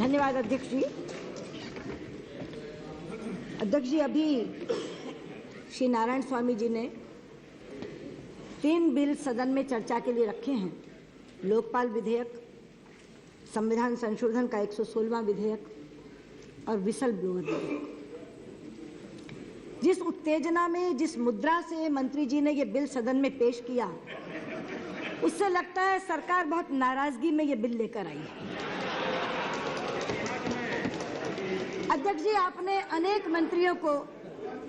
धन्यवाद अध्यक्ष जी। अध्यक्ष जी, अभी श्री नारायण स्वामी जी ने 3 बिल सदन में चर्चा के लिए रखे हैं। लोकपाल विधेयक, संविधान संशोधन का 116वां विधेयक और विसल ब्लोअर विधेयक। जिस उत्तेजना में, जिस मुद्रा से मंत्री जी ने ये बिल सदन में पेश किया, उससे लगता है सरकार बहुत नाराजगी में ये बिल लेकर आई है। अध्यक्ष जी, आपने अनेक मंत्रियों को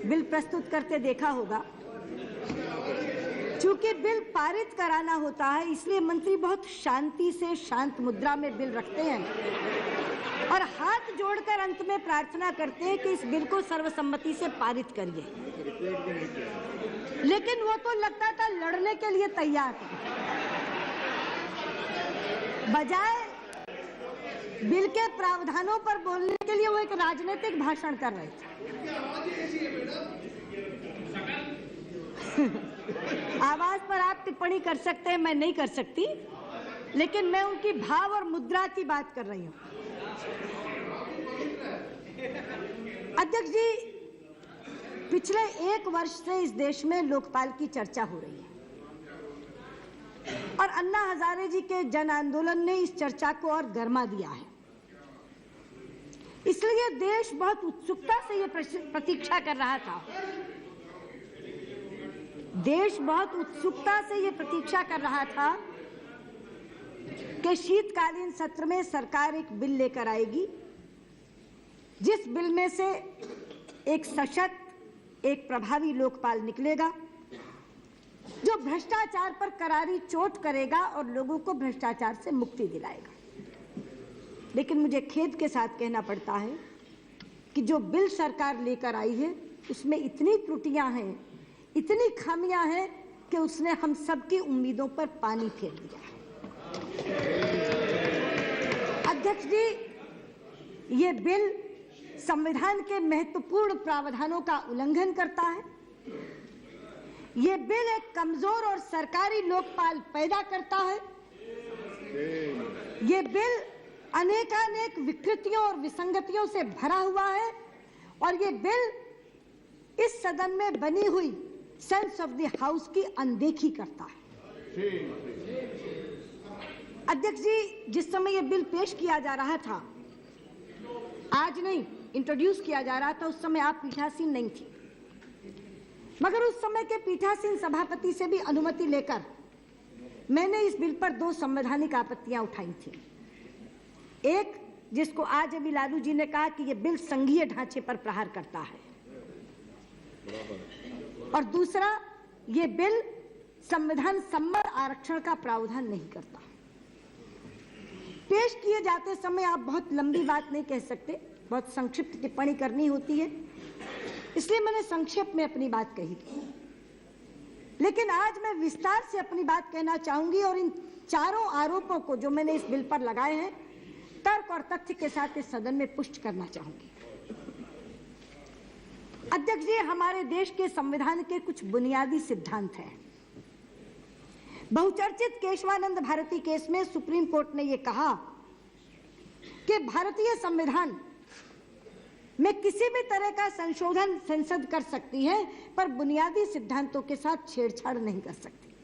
बिल प्रस्तुत करते देखा होगा। चूंकि बिल पारित कराना होता है, इसलिए मंत्री बहुत शांति से, शांत मुद्रा में बिल रखते हैं और हाथ जोड़कर अंत में प्रार्थना करते हैं कि इस बिल को सर्वसम्मति से पारित करिए। लेकिन वो तो लगता था लड़ने के लिए तैयार थे। बजाय बिल के प्रावधानों पर बोलने के लिए वो एक राजनीतिक भाषण कर रहे थे। आवाज पर आप टिप्पणी कर सकते हैं, मैं नहीं कर सकती, लेकिन मैं उनकी भाव और मुद्रा की बात कर रही हूं। अध्यक्ष जी, पिछले 1 वर्ष से इस देश में लोकपाल की चर्चा हो रही है और अन्ना हजारे जी के जन आंदोलन ने इस चर्चा को और गर्मा दिया है। इसलिए देश बहुत उत्सुकता से ये प्रतीक्षा कर रहा था। देश बहुत उत्सुकता से ये प्रतीक्षा कर रहा था कि शीतकालीन सत्र में सरकार एक बिल लेकर आएगी, जिस बिल में से एक सशक्त, एक प्रभावी लोकपाल निकलेगा, जो भ्रष्टाचार पर करारी चोट करेगा और लोगों को भ्रष्टाचार से मुक्ति दिलाएगा। लेकिन मुझे खेद के साथ कहना पड़ता है कि जो बिल सरकार लेकर आई है, उसमें इतनी त्रुटियां हैं, इतनी खामियां हैं कि उसने हम सबकी उम्मीदों पर पानी फेर दिया है। अध्यक्ष जी, ये बिल संविधान के महत्वपूर्ण प्रावधानों का उल्लंघन करता है। ये बिल एक कमजोर और सरकारी लोकपाल पैदा करता है। ये बिल अनेकानेक विकृतियों और विसंगतियों से भरा हुआ है और ये बिल इस सदन में बनी हुई सेंस ऑफ द हाउस की अनदेखी करता है। अध्यक्ष जी, जिस समय ये बिल पेश किया जा रहा था, आज नहीं, इंट्रोड्यूस किया जा रहा था, उस समय आप पीठासीन नहीं थी, मगर उस समय के पीठासीन सभापति से भी अनुमति लेकर मैंने इस बिल पर 2 संवैधानिक आपत्तियां उठाई थी। एक, जिसको आज अभी लालू जी ने कहा कि यह बिल संघीय ढांचे पर प्रहार करता है, और दूसरा, ये बिल संविधान सम्मत आरक्षण का प्रावधान नहीं करता। पेश किए जाते समय आप बहुत लंबी बात नहीं कह सकते, बहुत संक्षिप्त टिप्पणी करनी होती है, इसलिए मैंने संक्षेप में अपनी बात कही थी। लेकिन आज मैं विस्तार से अपनी बात कहना चाहूंगी और इन चारों आरोपों को जो मैंने इस बिल पर लगाए हैं, तर्क और तथ्य के साथ इस सदन में पुष्ट करना चाहूंगी। अध्यक्ष जी, हमारे देश के संविधान के कुछ बुनियादी सिद्धांत हैं। बहुचर्चित केशवानंद भारती केस में सुप्रीम कोर्ट ने यह कहा कि भारतीय संविधान में किसी भी तरह का संशोधन संसद कर सकती है, पर बुनियादी सिद्धांतों के साथ छेड़छाड़ नहीं कर सकती।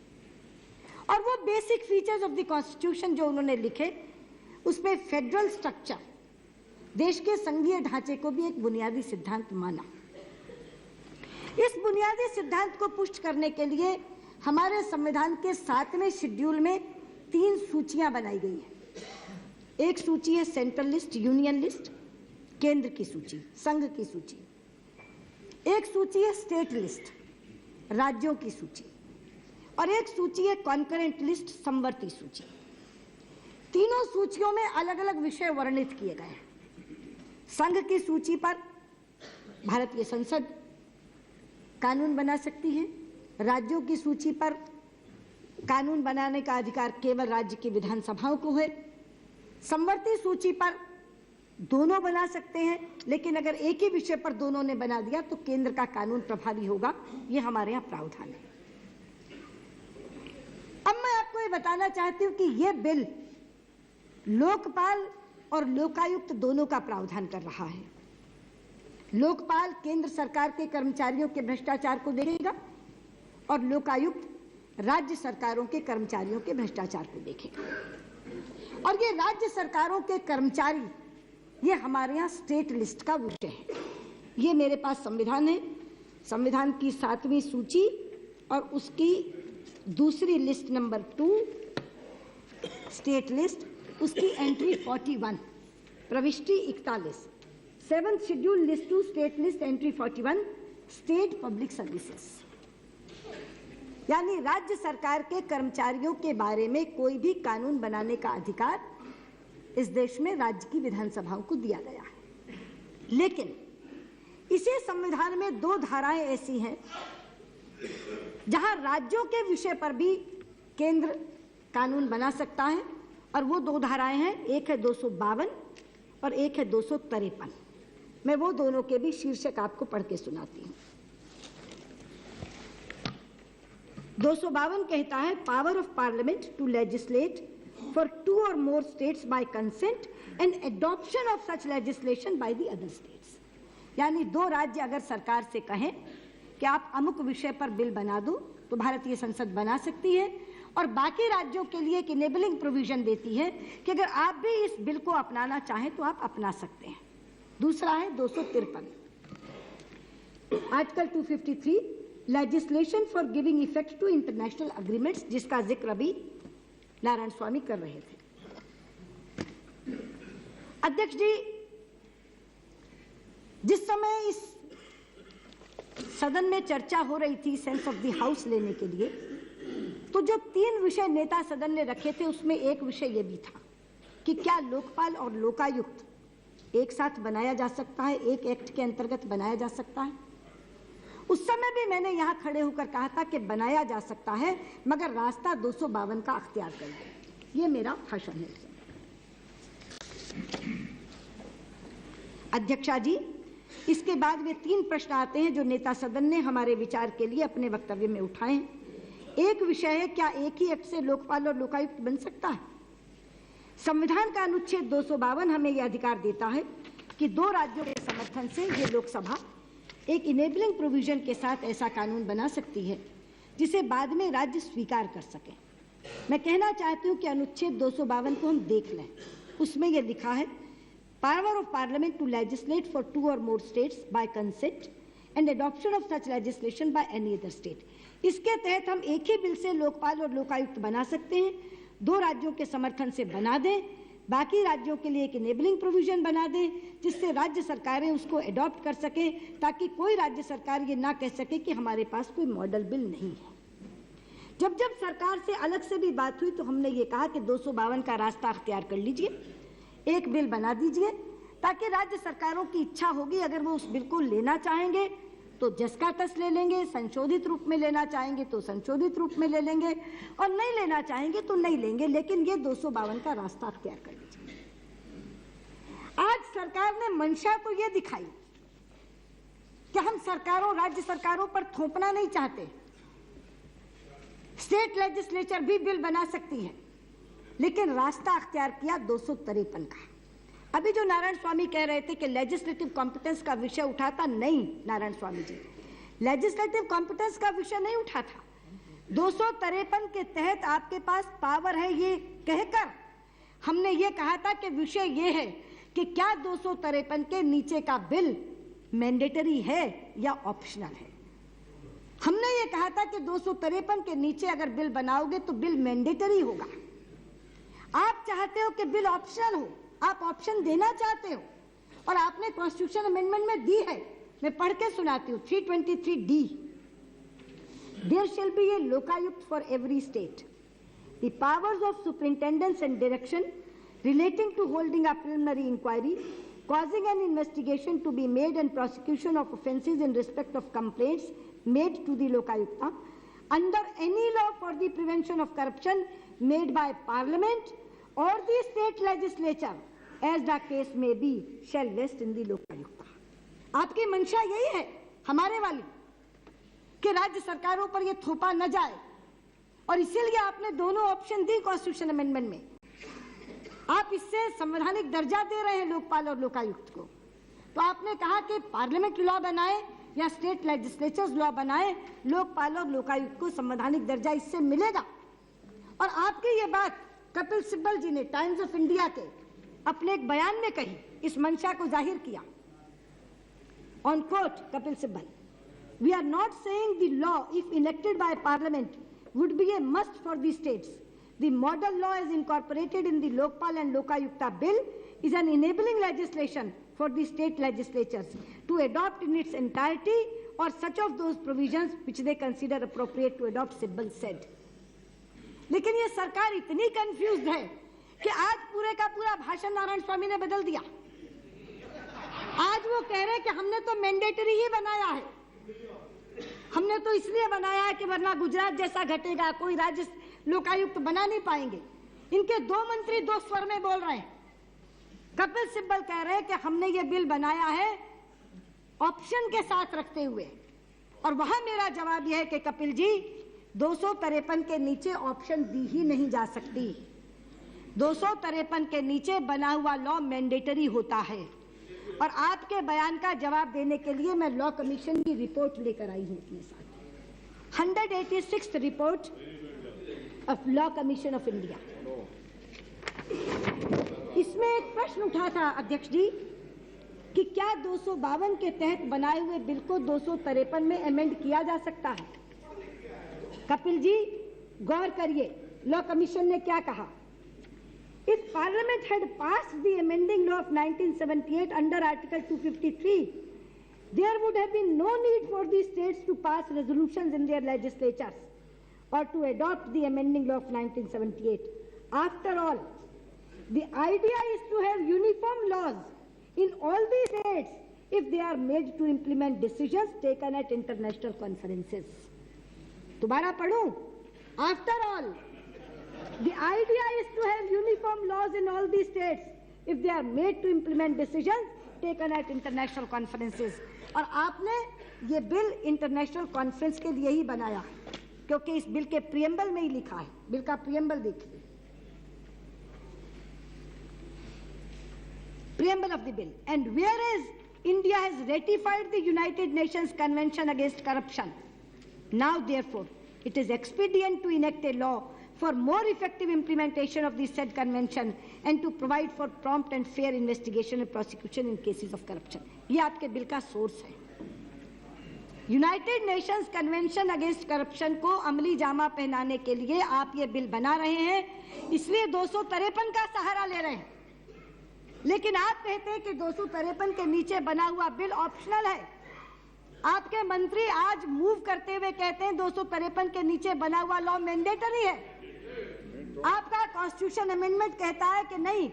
और वो basic features of the constitution जो उन्होंने लिखे, उसमें फेडरल स्ट्रक्चर, देश के संघीय ढांचे को भी एक बुनियादी सिद्धांत माना। इस बुनियादी सिद्धांत को पुष्ट करने के लिए हमारे संविधान के 7वें शेड्यूल में 3 सूचियां बनाई गई है। एक सूची है सेंट्रल लिस्ट, यूनियन लिस्ट, केंद्र की सूची, संघ की सूची। एक सूची है स्टेट लिस्ट, राज्यों की सूची, और एक सूची है कॉन्करेंट लिस्ट, समवर्ती सूची। तीनों सूचियों में अलग अलग विषय वर्णित किए गए हैं। संघ की सूची पर भारतीय संसद कानून बना सकती है, राज्यों की सूची पर कानून बनाने का अधिकार केवल राज्य की विधानसभाओं को है, समवर्ती सूची पर दोनों बना सकते हैं, लेकिन अगर एक ही विषय पर दोनों ने बना दिया तो केंद्र का कानून प्रभावी होगा। ये हमारे यहाँ प्रावधान है। अब मैं आपको ये बताना चाहती हूँ कि ये बिल लोकपाल और लोकायुक्त दोनों का प्रावधान कर रहा है। लोकपाल केंद्र सरकार के कर्मचारियों के भ्रष्टाचार को देखेगा और लोकायुक्त राज्य सरकारों के कर्मचारियों के भ्रष्टाचार को देखेगा। और ये राज्य सरकारों के कर्मचारी, ये हमारे यहाँ स्टेट लिस्ट का विषय है। ये मेरे पास संविधान है, संविधान की 7वीं सूची और उसकी दूसरी लिस्ट नंबर 2 स्टेट लिस्ट, उसकी एंट्री 41, प्रविष्टि 41, 7th schedule list 2 state list entry 41, state public services. यानी राज्य सरकार के कर्मचारियों के बारे में कोई भी कानून बनाने का अधिकार इस देश में राज्य की विधानसभाओं को दिया गया है। लेकिन इसी संविधान में 2 धाराएं ऐसी हैं जहां राज्यों के विषय पर भी केंद्र कानून बना सकता है, और वो 2 धाराएं हैं, एक है 252 और एक है 253। मैं वो दोनों के भी शीर्षक आपको पढ़ के सुनाती हूँ। 252 कहता है, power of parliament to legislate for 2 or more states by consent and adoption of such legislation by the other states। यानी 2 राज्य अगर सरकार से कहें कि आप अमुक विषय पर बिल बना दो, तो भारतीय संसद बना सकती है, और बाकी राज्यों के लिए एक इनेबलिंग प्रोविजन देती है कि अगर आप भी इस बिल को अपनाना चाहें तो आप अपना सकते हैं। दूसरा है 253, article 253, legislation for giving effect to international agreements, जिसका जिक्र अभी नारायण स्वामी कर रहे थे। अध्यक्ष जी, जिस समय इस सदन में चर्चा हो रही थी सेंस ऑफ द हाउस लेने के लिए, तो जो 3 विषय नेता सदन ने रखे थे उसमें एक विषय यह भी था कि क्या लोकपाल और लोकायुक्त एक साथ बनाया जा सकता है, एक एक्ट के अंतर्गत बनाया जा सकता है। उस समय भी मैंने यहां खड़े होकर कहा था कि बनाया जा सकता है, मगर रास्ता 252 का अख्तियार करें। ये मेरा भाषण है। अध्यक्षा जी, इसके बाद वे 3 प्रश्न आते हैं जो नेता सदन ने हमारे विचार के लिए अपने वक्तव्य में उठाए हैं। एक विषय है, क्या एक ही एक्ट से लोकपाल और लोकायुक्त बन सकता है? संविधान का अनुच्छेद 252 हमें यह अधिकार देता है कि 2 राज्यों के समर्थन से ये लोकसभा एक इनेबलिंग प्रोविजन के साथ ऐसा कानून बना सकती है जिसे बाद में राज्य स्वीकार कर सके। मैं कहना चाहती हूं कि अनुच्छेद 252 को हम देख लें। उसमें यह लिखा है, power of parliament to legislate for 2 or more states by consent and adoption of such legislation by any other state. इसके तहत हम एक ही बिल से लोकपाल और लोकायुक्त बना सकते हैं, 2 राज्यों के समर्थन से बना दें, बाकी राज्यों के लिए एक इनेबलिंग प्रोविजन बना दें जिससे राज्य सरकारें उसको अडॉप्ट कर सके, ताकि कोई राज्य सरकार ये ना कह सके कि हमारे पास कोई मॉडल बिल नहीं है। जब जब सरकार से अलग से भी बात हुई तो हमने ये कहा कि 252 का रास्ता अख्तियार कर लीजिए, एक बिल बना दीजिए, ताकि राज्य सरकारों की इच्छा होगी, अगर वो उस बिल को लेना चाहेंगे तो जस का तस ले लेंगे, संशोधित रूप में लेना चाहेंगे तो संशोधित रूप में ले लेंगे, और नहीं लेना चाहेंगे तो नहीं लेंगे, लेकिन ये 252 का रास्ता अख्तियार कर लीजिए। आज सरकार ने मंशा तो ये दिखाई कि हम सरकारों, राज्य सरकारों पर थोपना नहीं चाहते, स्टेट लेजिस्लेचर भी बिल बना सकती है, लेकिन रास्ता अख्तियार किया 253 का। अभी जो नारायण स्वामी कह रहे थे कि लेजिस्लेटिव कॉम्पिटेंस का विषय उठाता, नहीं नारायण स्वामी जी, लेजिस्लेटिव कॉम्पिटेंस का विषय नहीं उठा था। 253 के तहत आपके पास पावर है ये कहकर हमने ये कहा था कि विषय ये है कि क्या 253 के नीचे का बिल मैंडेटरी है या ऑप्शनल है। हमने ये कहा था कि 253 के नीचे अगर बिल बनाओगे तो बिल मैंडेटरी होगा। आप चाहते हो कि बिल ऑप्शनल हो, आप ऑप्शन देना चाहते हो, और आपने कॉन्स्टिट्यूशन अमेंडमेंट में दी है। मैं पढ़ के सुनाती हूँ, 323D, there shall be a Lokayukta for every state, the powers of superintendence and direction relating to holding a preliminary inquiry, causing an investigation to be made and prosecution of offences in respect of complaints made to the Lokayukta under any law for the prevention of corruption made by Parliament or the state legislature as the case may be shall vest in the Lokayukta। आपकी मंशा यही है हमारे वाली कि राज्य सरकारों पर यह थोपा न जाए, और इसीलिए आपने दोनों ऑप्शन दी कॉन्स्टिट्यूशन अमेंडमेंट में। आप इससे संवैधानिक दर्जा दे रहे हैं लोकपाल और लोकायुक्त को। तो आपने कहा कि पार्लियामेंट लॉ बनाए या स्टेट लेजिस्लेचर्स लॉ बनाए, लोकपाल और लोकायुक्त को संवैधानिक दर्जा इससे मिलेगा। और आपकी ये बात कपिल सिब्बल जी ने टाइम्स ऑफ इंडिया के अपने एक बयान में कही, इस मंशा को जाहिर किया। On quote Kapil Sibal, we are not saying the law if enacted by parliament would be a must for the states. The model law is incorporated in the Lokpal and Lokayukta bill is an enabling legislation for the state legislatures to adopt in its entirety or such of those provisions which they consider appropriate to adopt, Sibbal said. लेकिन ये सरकार इतनी confused है कि आज पूरे का पूरा भाषण नारायण स्वामी ने बदल दिया। आज वो कह रहे हैं कि हमने तो मैंडेटरी ही बनाया है, हमने तो इसलिए बनाया है कि वरना गुजरात जैसा घटेगा, कोई राज्य लोकायुक्त बना नहीं पाएंगे। इनके दो मंत्री दो स्वर में बोल रहे हैं। कपिल सिब्बल कह रहे हैं कि हमने ये बिल बनाया है ऑप्शन के साथ रखते हुए, और वहां मेरा जवाब यह है कि कपिल जी 253 के नीचे ऑप्शन दी ही नहीं जा सकती। 253 के नीचे बना हुआ लॉ मैंडेटरी होता है। और आपके बयान का जवाब देने के लिए मैं लॉ कमीशन की रिपोर्ट लेकर आई हूं अपने साथ, 186th report of law commission of India. इसमें एक प्रश्न उठा था अध्यक्ष जी कि क्या 252 के तहत बनाए हुए बिल को 253 में अमेंड किया जा सकता है। कपिल जी गौर करिए, लॉ कमीशन ने क्या कहा। If Parliament had passed the amending law of 1978 under Article 253, there would have been no need for the states to pass resolutions in their legislatures or to adopt the amending law of 1978. After all, the idea is to have uniform laws in all the states if they are made to implement decisions taken at international conferences. दोबारा पढ़ूं। After all, the idea is to have uniform laws in all the states if they are made to implement decisions taken at international conferences. और आपने ये bill international conference के लिए ही बनाया, क्योंकि इस बिल के प्रियम्बल में ही लिखा है। बिल का प्रियम्बल देखिए, preamble of the bill, and whereas India has ratified the United Nations Convention Against Corruption, now therefore it is expedient to enact a law for more effective implementation of the said convention and to provide for prompt and fair investigation and prosecution in cases of corruption. ये आपके bill का source है। United Nations convention against corruption को अमली जामा पहनाने के लिए आप ये बिल बना रहे हैं, इसलिए 253 का सहारा ले रहे हैं। लेकिन आप कहते हैं कि 253 के नीचे बना हुआ बिल ऑप्शनल है। आपके मंत्री आज मूव करते हुए कहते हैं 253 के नीचे बना हुआ लॉ मैंडेटरी है। आपका कॉन्स्टिट्यूशन अमेंडमेंट कहता है कि नहीं,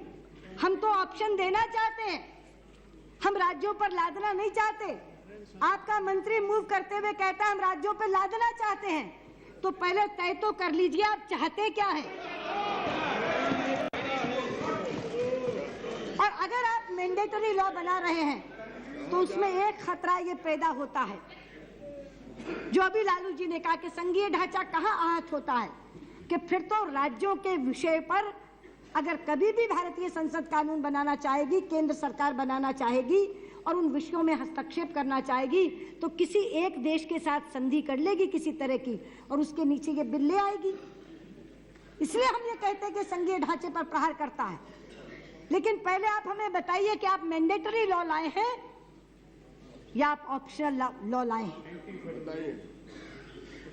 हम तो ऑप्शन देना चाहते हैं, हम राज्यों पर लादना नहीं चाहते। आपका मंत्री मूव करते हुए कहता है हम राज्यों पर लादना चाहते हैं। तो पहले तय तो कर लीजिए आप चाहते क्या है। और अगर आप मैंडेटरी लॉ बना रहे हैं तो उसमें एक खतरा ये पैदा होता है, जो अभी लालू जी ने कहा कि संघीय ढांचा कहाँ आहत होता है, कि फिर तो राज्यों के विषय पर अगर कभी भी भारतीय संसद कानून बनाना चाहेगी, केंद्र सरकार बनाना चाहेगी और उन विषयों में हस्तक्षेप करना चाहेगी, तो किसी एक देश के साथ संधि कर लेगी किसी तरह की, और उसके नीचे ये बिल ले आएगी। इसलिए हम ये कहते हैं कि संघीय ढांचे पर प्रहार करता है। लेकिन पहले आप हमें बताइए कि आप मैंडेटरी लॉ लाए हैं या आप ऑप्शनल लॉ लाए हैं।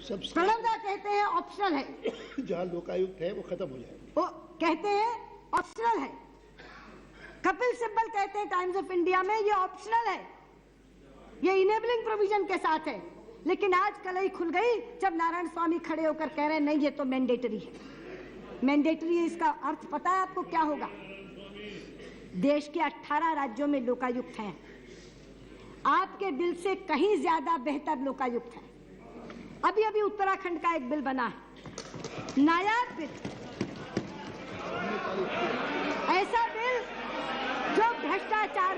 प्रणवदा कहते हैं ऑप्शनल है, जहां लोकायुक्त है वो खत्म हो जाए, वो कहते हैं ऑप्शनल है। कपिल सिब्बल कहते हैं टाइम्स ऑफ इंडिया में ये ऑप्शनल है, ये इनेबलिंग प्रोविजन के साथ है। लेकिन आज कलई खुल गई जब नारायण स्वामी खड़े होकर कह रहे हैं नहीं ये तो मैंडेटरी है। मैंडेटरी है, इसका अर्थ पता है आपको क्या होगा। देश के 18 राज्यों में लोकायुक्त हैं, आपके बिल से कहीं ज्यादा बेहतर लोकायुक्त है। अभी अभी उत्तराखंड का एक बिल बना है, नायाब बिल, ऐसा बिल जो भ्रष्टाचार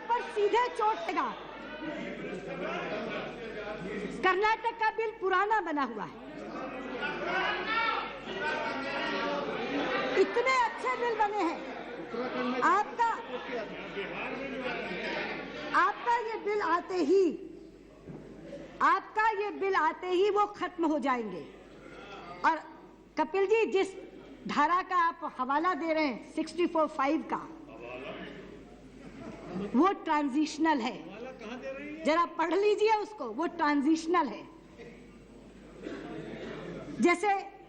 पर सीधे चोट देगा। कर्नाटक का बिल पुराना बना हुआ है, इतने अच्छे बिल बने हैं। आपका ये बिल आते ही वो खत्म हो जाएंगे। और कपिल जी, जिस धारा का आप हवाला दे रहे हैं 64(5) का, वो ट्रांजिशनल है। जरा पढ़ लीजिए उसको, वो ट्रांजिशनल है। जैसे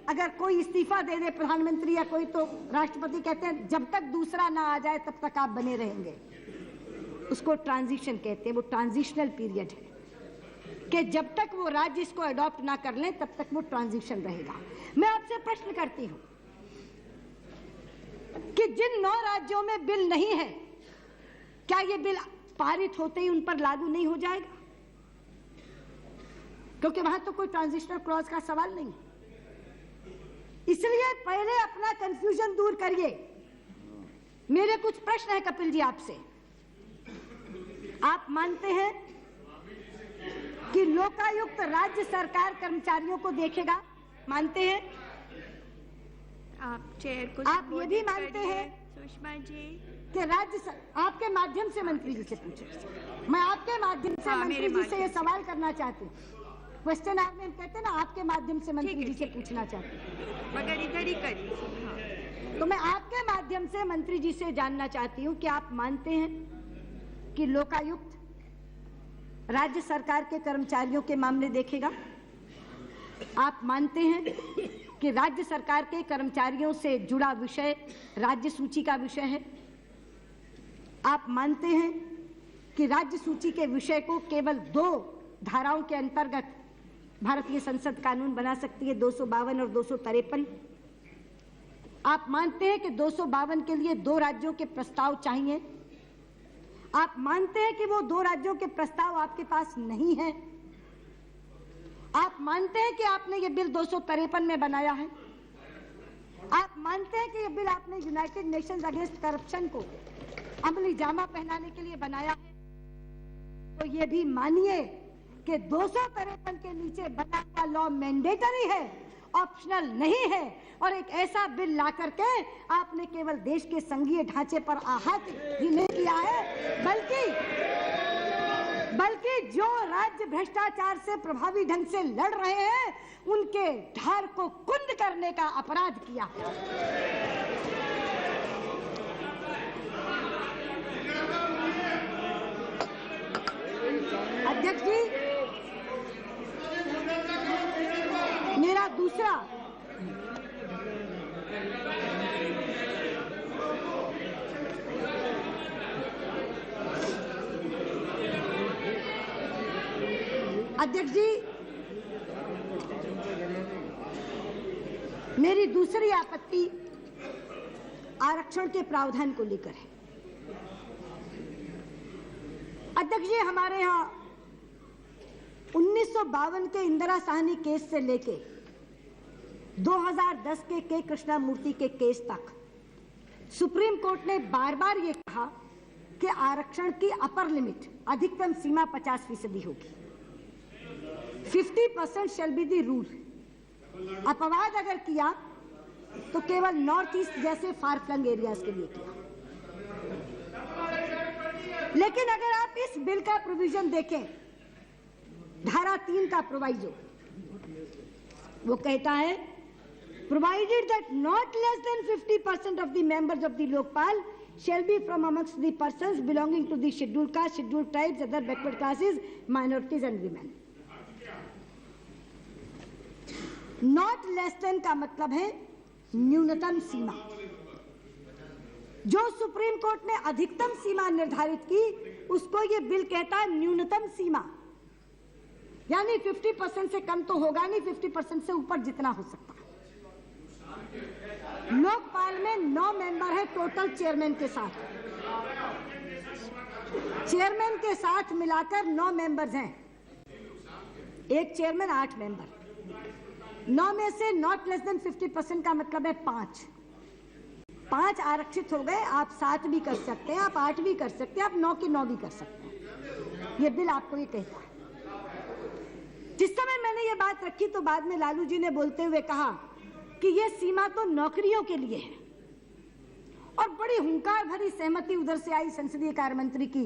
अगर कोई इस्तीफा दे दे प्रधानमंत्री या कोई, तो राष्ट्रपति कहते हैं जब तक दूसरा ना आ जाए तब तक आप बने रहेंगे। उसको ट्रांजिशन कहते हैं। वो ट्रांजिशनल पीरियड है कि जब तक वो राज्य इसको अडॉप्ट ना कर लें तब तक वो ट्रांजिशन रहेगा। मैं आपसे प्रश्न करती हूं कि जिन 9 राज्यों में बिल नहीं है, क्या ये बिल पारित होते ही उन पर लागू नहीं हो जाएगा? क्योंकि वहां तो कोई ट्रांजिशनल क्लॉज का सवाल नहीं। इसलिए पहले अपना कंफ्यूजन दूर करिए। मेरे कुछ प्रश्न है कपिल जी आपसे। आप मानते हैं कि लोकायुक्त राज्य सरकार कर्मचारियों को देखेगा? मानते हैं? आप चेयर को आप ये भी मानते हैं सुषमा जी कि आपके माध्यम से मंत्री जी से पूछे, मैं आपके माध्यम से मंत्री जी से ये सवाल करना चाहती हूँ। क्वेश्चन आवर में कहते हैं ना, आपके माध्यम से मंत्री जी से पूछना चाहती हूँ, मगर इधर ही करिए। हाँ। तो मैं आपके माध्यम से मंत्री जी से जानना चाहती हूँ कि आप मानते हैं कि लोकायुक्त राज्य सरकार के कर्मचारियों के मामले देखेगा? आप मानते हैं कि राज्य सरकार के कर्मचारियों से जुड़ा विषय राज्य सूची का विषय है? आप मानते हैं कि राज्य सूची के विषय को केवल 2 धाराओं के अंतर्गत भारतीय संसद कानून बना सकती है, 252 और 253? आप मानते हैं कि 252 के लिए 2 राज्यों के प्रस्ताव चाहिए? आप मानते हैं कि वो 2 राज्यों के प्रस्ताव आपके पास नहीं है? आप मानते हैं कि आपने ये बिल 253 में बनाया है? आप मानते हैं कि ये बिल आपने यूनाइटेड नेशंस अगेंस्ट करप्शन को अमली जामा पहनाने के लिए बनाया है? तो ये भी मानिए कि 253 के नीचे बना हुआ लॉ मैंडेटरी है, ऑप्शनल नहीं है। और एक ऐसा बिल ला करके आपने केवल देश के संघीय ढांचे पर आहत ही नहीं किया है, बल्कि जो राज्य भ्रष्टाचार से प्रभावी ढंग से लड़ रहे हैं उनके ढार को कुंद करने का अपराध किया है। अध्यक्ष जी, मेरा दूसरा अध्यक्ष जी, मेरी दूसरी आपत्ति आरक्षण के प्रावधान को लेकर है। अध्यक्ष जी, हमारे यहाँ 1952 के इंदिरा साहनी केस से लेके 2010 के के कृष्णामूर्ति के केस तक सुप्रीम कोर्ट ने बार बार ये कहा कि आरक्षण की अपर लिमिट, अधिकतम सीमा 50% होगी। 50% शैल बी दी रूल। अपवाद अगर किया तो केवल नॉर्थ ईस्ट जैसे फार फ्लंग एरियाज के लिए किया। लेकिन अगर आप इस बिल का प्रोविजन देखें, धारा 3 का प्रोवाइजो, वो कहता है provided that not less than 50% of the members of the Lokpal shall be from amongst the persons belonging to the scheduled caste, scheduled tribes, other backward classes, minorities and women. Not less than का मतलब है न्यूनतम सीमा। जो supreme court ने अधिकतम सीमा निर्धारित की उसको ये बिल कहता है न्यूनतम सीमा, यानी 50% से कम तो होगा नहीं, 50% से ऊपर जितना हो सकता है। लोकपाल में 9 मेंबर है टोटल चेयरमैन के साथ। चेयरमैन के साथ मिलाकर 9 मेंबर्स हैं। एक चेयरमैन 8 मेंबर। 9 में से नॉट लेस देन 50% का मतलब है 5 आरक्षित हो गए। आप 7 भी कर सकते हैं, आप 8 भी कर सकते हैं, आप 9 के 9 भी कर सकते हैं। ये बिल आपको ये कहता है। जिस समय मैंने ये बात रखी तो बाद में लालू जी ने बोलते हुए कहा कि ये सीमा तो नौकरियों के लिए है। और बड़ी हुंकार भरी सहमति उधर से आई संसदीय कार्य मंत्री की।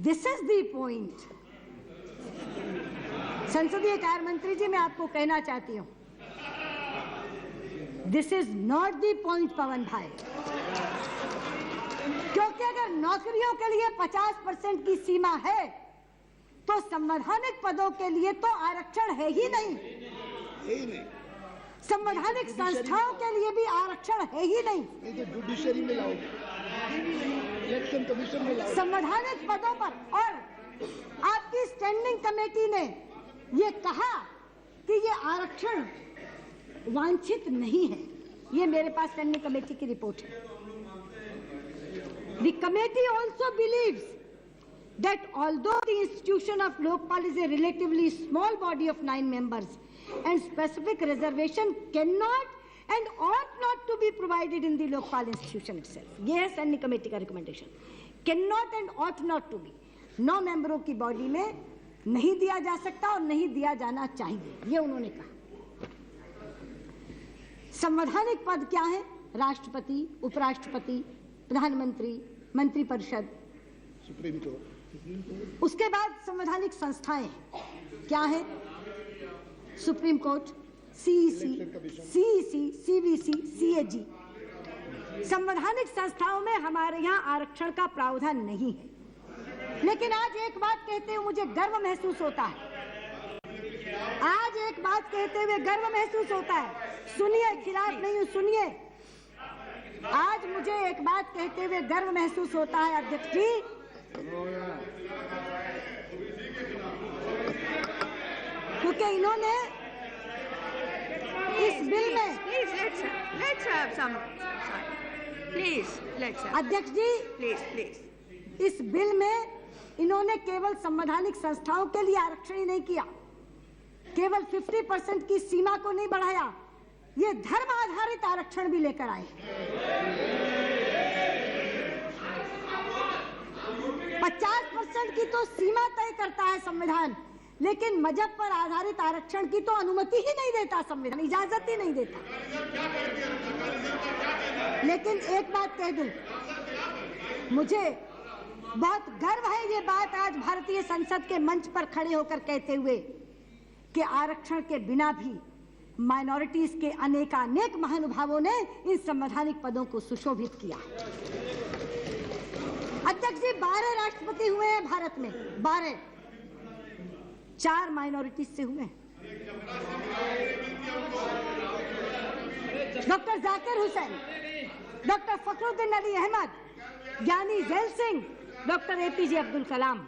This is the point. संसदीय कार्य मंत्री जी, मैं आपको कहना चाहती हूं, this is not the point Pawan भाई, क्योंकि अगर नौकरियों के लिए 50% की सीमा है तो संवैधानिक पदों के लिए तो आरक्षण है ही नहीं। संवैधानिक संस्थाओं के लिए भी आरक्षण है ही नहीं। तो जुडिशरी में लाओ, इलेक्शन कमीशन में लाओ, संवैधानिक पदों पर। और आपकी स्टैंडिंग कमेटी ने ये कहा कि ये आरक्षण वांछित नहीं है। ये मेरे पास स्टैंडिंग कमेटी की रिपोर्ट है। The committee also believes that although the institution of Lokpal is a relatively small body of 9 members and specific reservation cannot and ought not to be provided in the Lokpal institution itself. ये है standing committee का recommendation. cannot and ought not to be, 9 मेंबरों की body में नहीं दिया जा सकता और नहीं दिया जाना चाहिए, ये उन्होंने कहा। संवैधानिक पद क्या है? राष्ट्रपति, उपराष्ट्रपति, प्रधानमंत्री, मंत्रिपरिषद, सुप्रीम कोर्ट। उसके बाद संवैधानिक संस्थाएं क्या है? Supreme court, CEC, CBC, CAG. संवैधानिक संस्थाओं में हमारे यहाँ आरक्षण का प्रावधान नहीं है। लेकिन आज एक बात कहते हुए मुझे गर्व महसूस होता है। आज एक बात कहते हुए गर्व महसूस होता है। सुनिए, खिलाफ नहीं हूं, सुनिए। आज मुझे एक बात कहते हुए गर्व महसूस होता है अध्यक्ष जी, क्योंकि इन्होंने इस बिल में अध्यक्ष जी, इस बिल में इन्होंने केवल संवैधानिक संस्थाओं के लिए आरक्षण ही नहीं किया, केवल 50% की सीमा को नहीं बढ़ाया, ये धर्म आधारित आरक्षण भी लेकर आए। 50% की तो सीमा तय करता है संविधान, लेकिन मजहब पर आधारित आरक्षण की तो अनुमति ही नहीं देता संविधान, इजाजत ही नहीं देता। लेकिन एक बात कह दूं, मुझे बहुत गर्व है ये बात आज भारतीय संसद के मंच पर खड़े होकर कहते हुए कि आरक्षण के बिना भी माइनॉरिटीज के अनेकानेक महानुभावों ने इन संवैधानिक पदों को सुशोभित किया। अध्यक्ष जी, 12 राष्ट्रपति हुए हैं भारत में, 12, 4 माइनॉरिटीज से हुए। Doctor Zakir Hussain, doctor Fakhruddin Ali Ahmed, Giani Zail Singh, doctor A P J Abdul Kalam,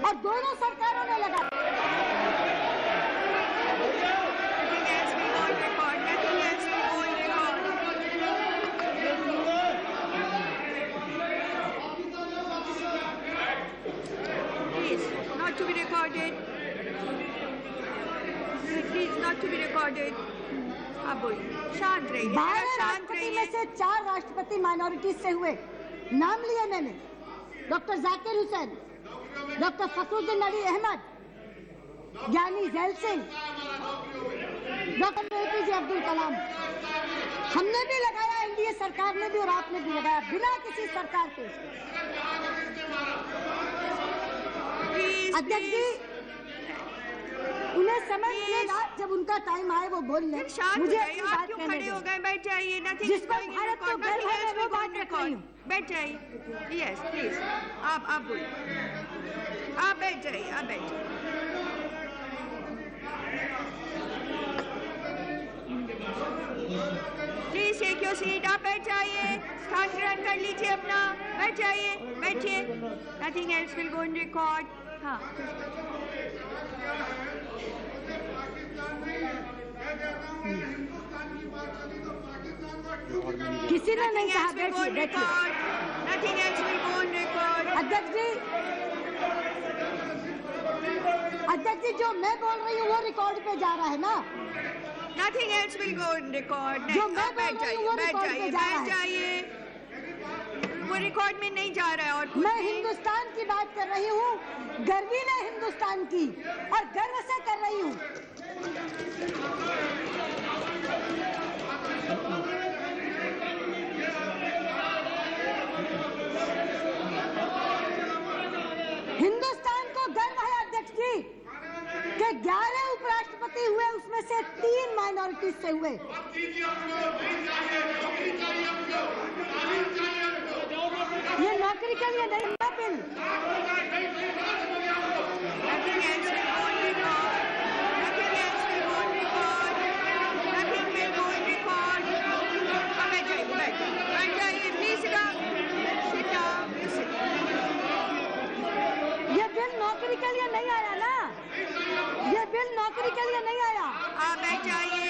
और दोनों सरकारों ने लगा। Not to be recorded. Please, not to be recorded. आप बोलिए, शांत रहिए, 12 शांत राष्ट्रपति में रहिए। से 4 राष्ट्रपति माइनॉरिटीज से हुए। नाम लिए मैंने, doctor Zakir Hussain, doctor Fakhruddin Ali Ahmed, Giani Zail Singh, doctor A P J Abdul Kalam. हमने भी लगाया, एनडीए सरकार ने भी और आपने भी लगाया, बिना किसी सरकार के। अध्यक्ष जी, उन्हें समझ मिलेगा जब उनका टाइम आए, वो बोल लें। मुझे अपनी बात कहने खड़े हो गए, बैठ जाइए। जिस पर भारत को गर्व है, मैं वो बात रख रही हूँ। बैठ जाइए। यस प्लीज, आप बोलिए, आप बैठ जाइए, आप बैठ जाइए। प्लीज टेक योर सीट, आप बैठ जाइए, स्थान ग्रहण कर लीजिए अपना, बैठ जाइए, बैठिए। Nothing else will go in record. हाँ, किसी ने नहीं कहा बैठिए, बैठिए। Nothing else will go in record. अध्यक्ष जी, जो मैं बोल रही हूँ वो रिकॉर्ड पे जा रहा है ना। Nothing else will go in record. जो मैं बोल रही हूँ वो रिकॉर्ड पे जा रहा है। बैठ जाइए, वो रिकॉर्ड में नहीं जा रहा है। और कुछ मैं नहीं। हिंदुस्तान की बात कर रही हूँ, गर्वीले हिंदुस्तान की, और गर्व से कर रही हूँ। हिंदुस्तान को गर्व है अध्यक्ष जी कि 11 उपराष्ट्रपति हुए, उसमें से 3 माइनॉरिटी से हुए। ये नौकरी के लिए नहीं है बिल। ये बिल नौकरी के लिए नहीं आया ना, ये बिल नौकरी के लिए नहीं आया। आप बैठ जाइए,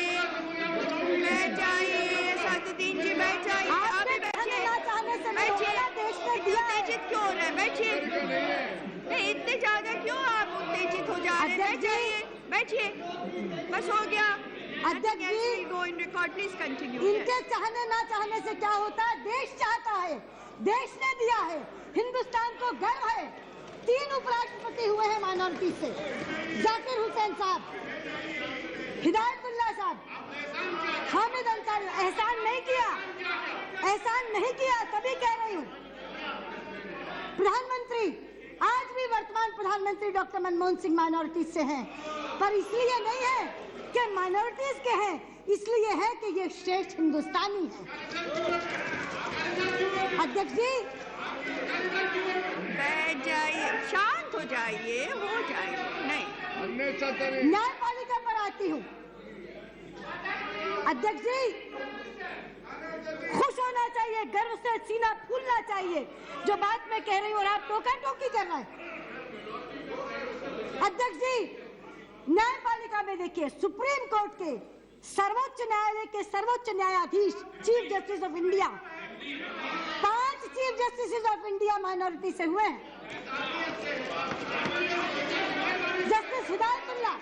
सादुद्दीन जी बैठ जाइए। आपने ना चाहने से नहीं होगा, देश ने दिया है। उत्तेजित क्यों हो रहे हैं? बैठिए। नहीं, इतने ज्यादा क्यों आप उत्तेजित हो जा रहे हैं? बैठ जाइए, बैठिए, बस हो गया। अध्यक्ष जी, गो इन रिकॉर्ड, प्लीज कंटिन्यू। इनके चाहने ना चाहने से क्या होता है? देश चाहता है, देश ने दिया है, हिंदुस्तान को गर्व है। 3 उपराष्ट्रपति हुए हैं माइनॉरिटी से, जाकिर हुसैन साहब, हिदायतुल्लाह साहब, हामिद अंसारी। एहसान नहीं किया, एहसान नहीं किया, तभी कह रही हूँ। प्रधानमंत्री, आज भी वर्तमान प्रधानमंत्री डॉक्टर मनमोहन सिंह माइनॉरिटी से हैं, पर इसलिए नहीं है कि माइनॉरिटीज के हैं, इसलिए है कि ये श्रेष्ठ हिंदुस्तानी है। अध्यक्ष जी, बैठ जाइए, शांत हो जाइए, हो जाइए। नहीं, न्यायपालिका पर आती हूँ। अध्यक्ष जी, खुश होना चाहिए, गर्व से सीना फूलना चाहिए, जो बात मैं कह रही हूँ और आप टोका टोकी कर रहे हैं। अध्यक्ष जी, न्यायपालिका में देखिए, सुप्रीम कोर्ट के सर्वोच्च न्यायालय के सर्वोच्च न्यायाधीश, chief justice of India, 5 chief justice of India minority से हुए हैं। Justice Hidayatullah,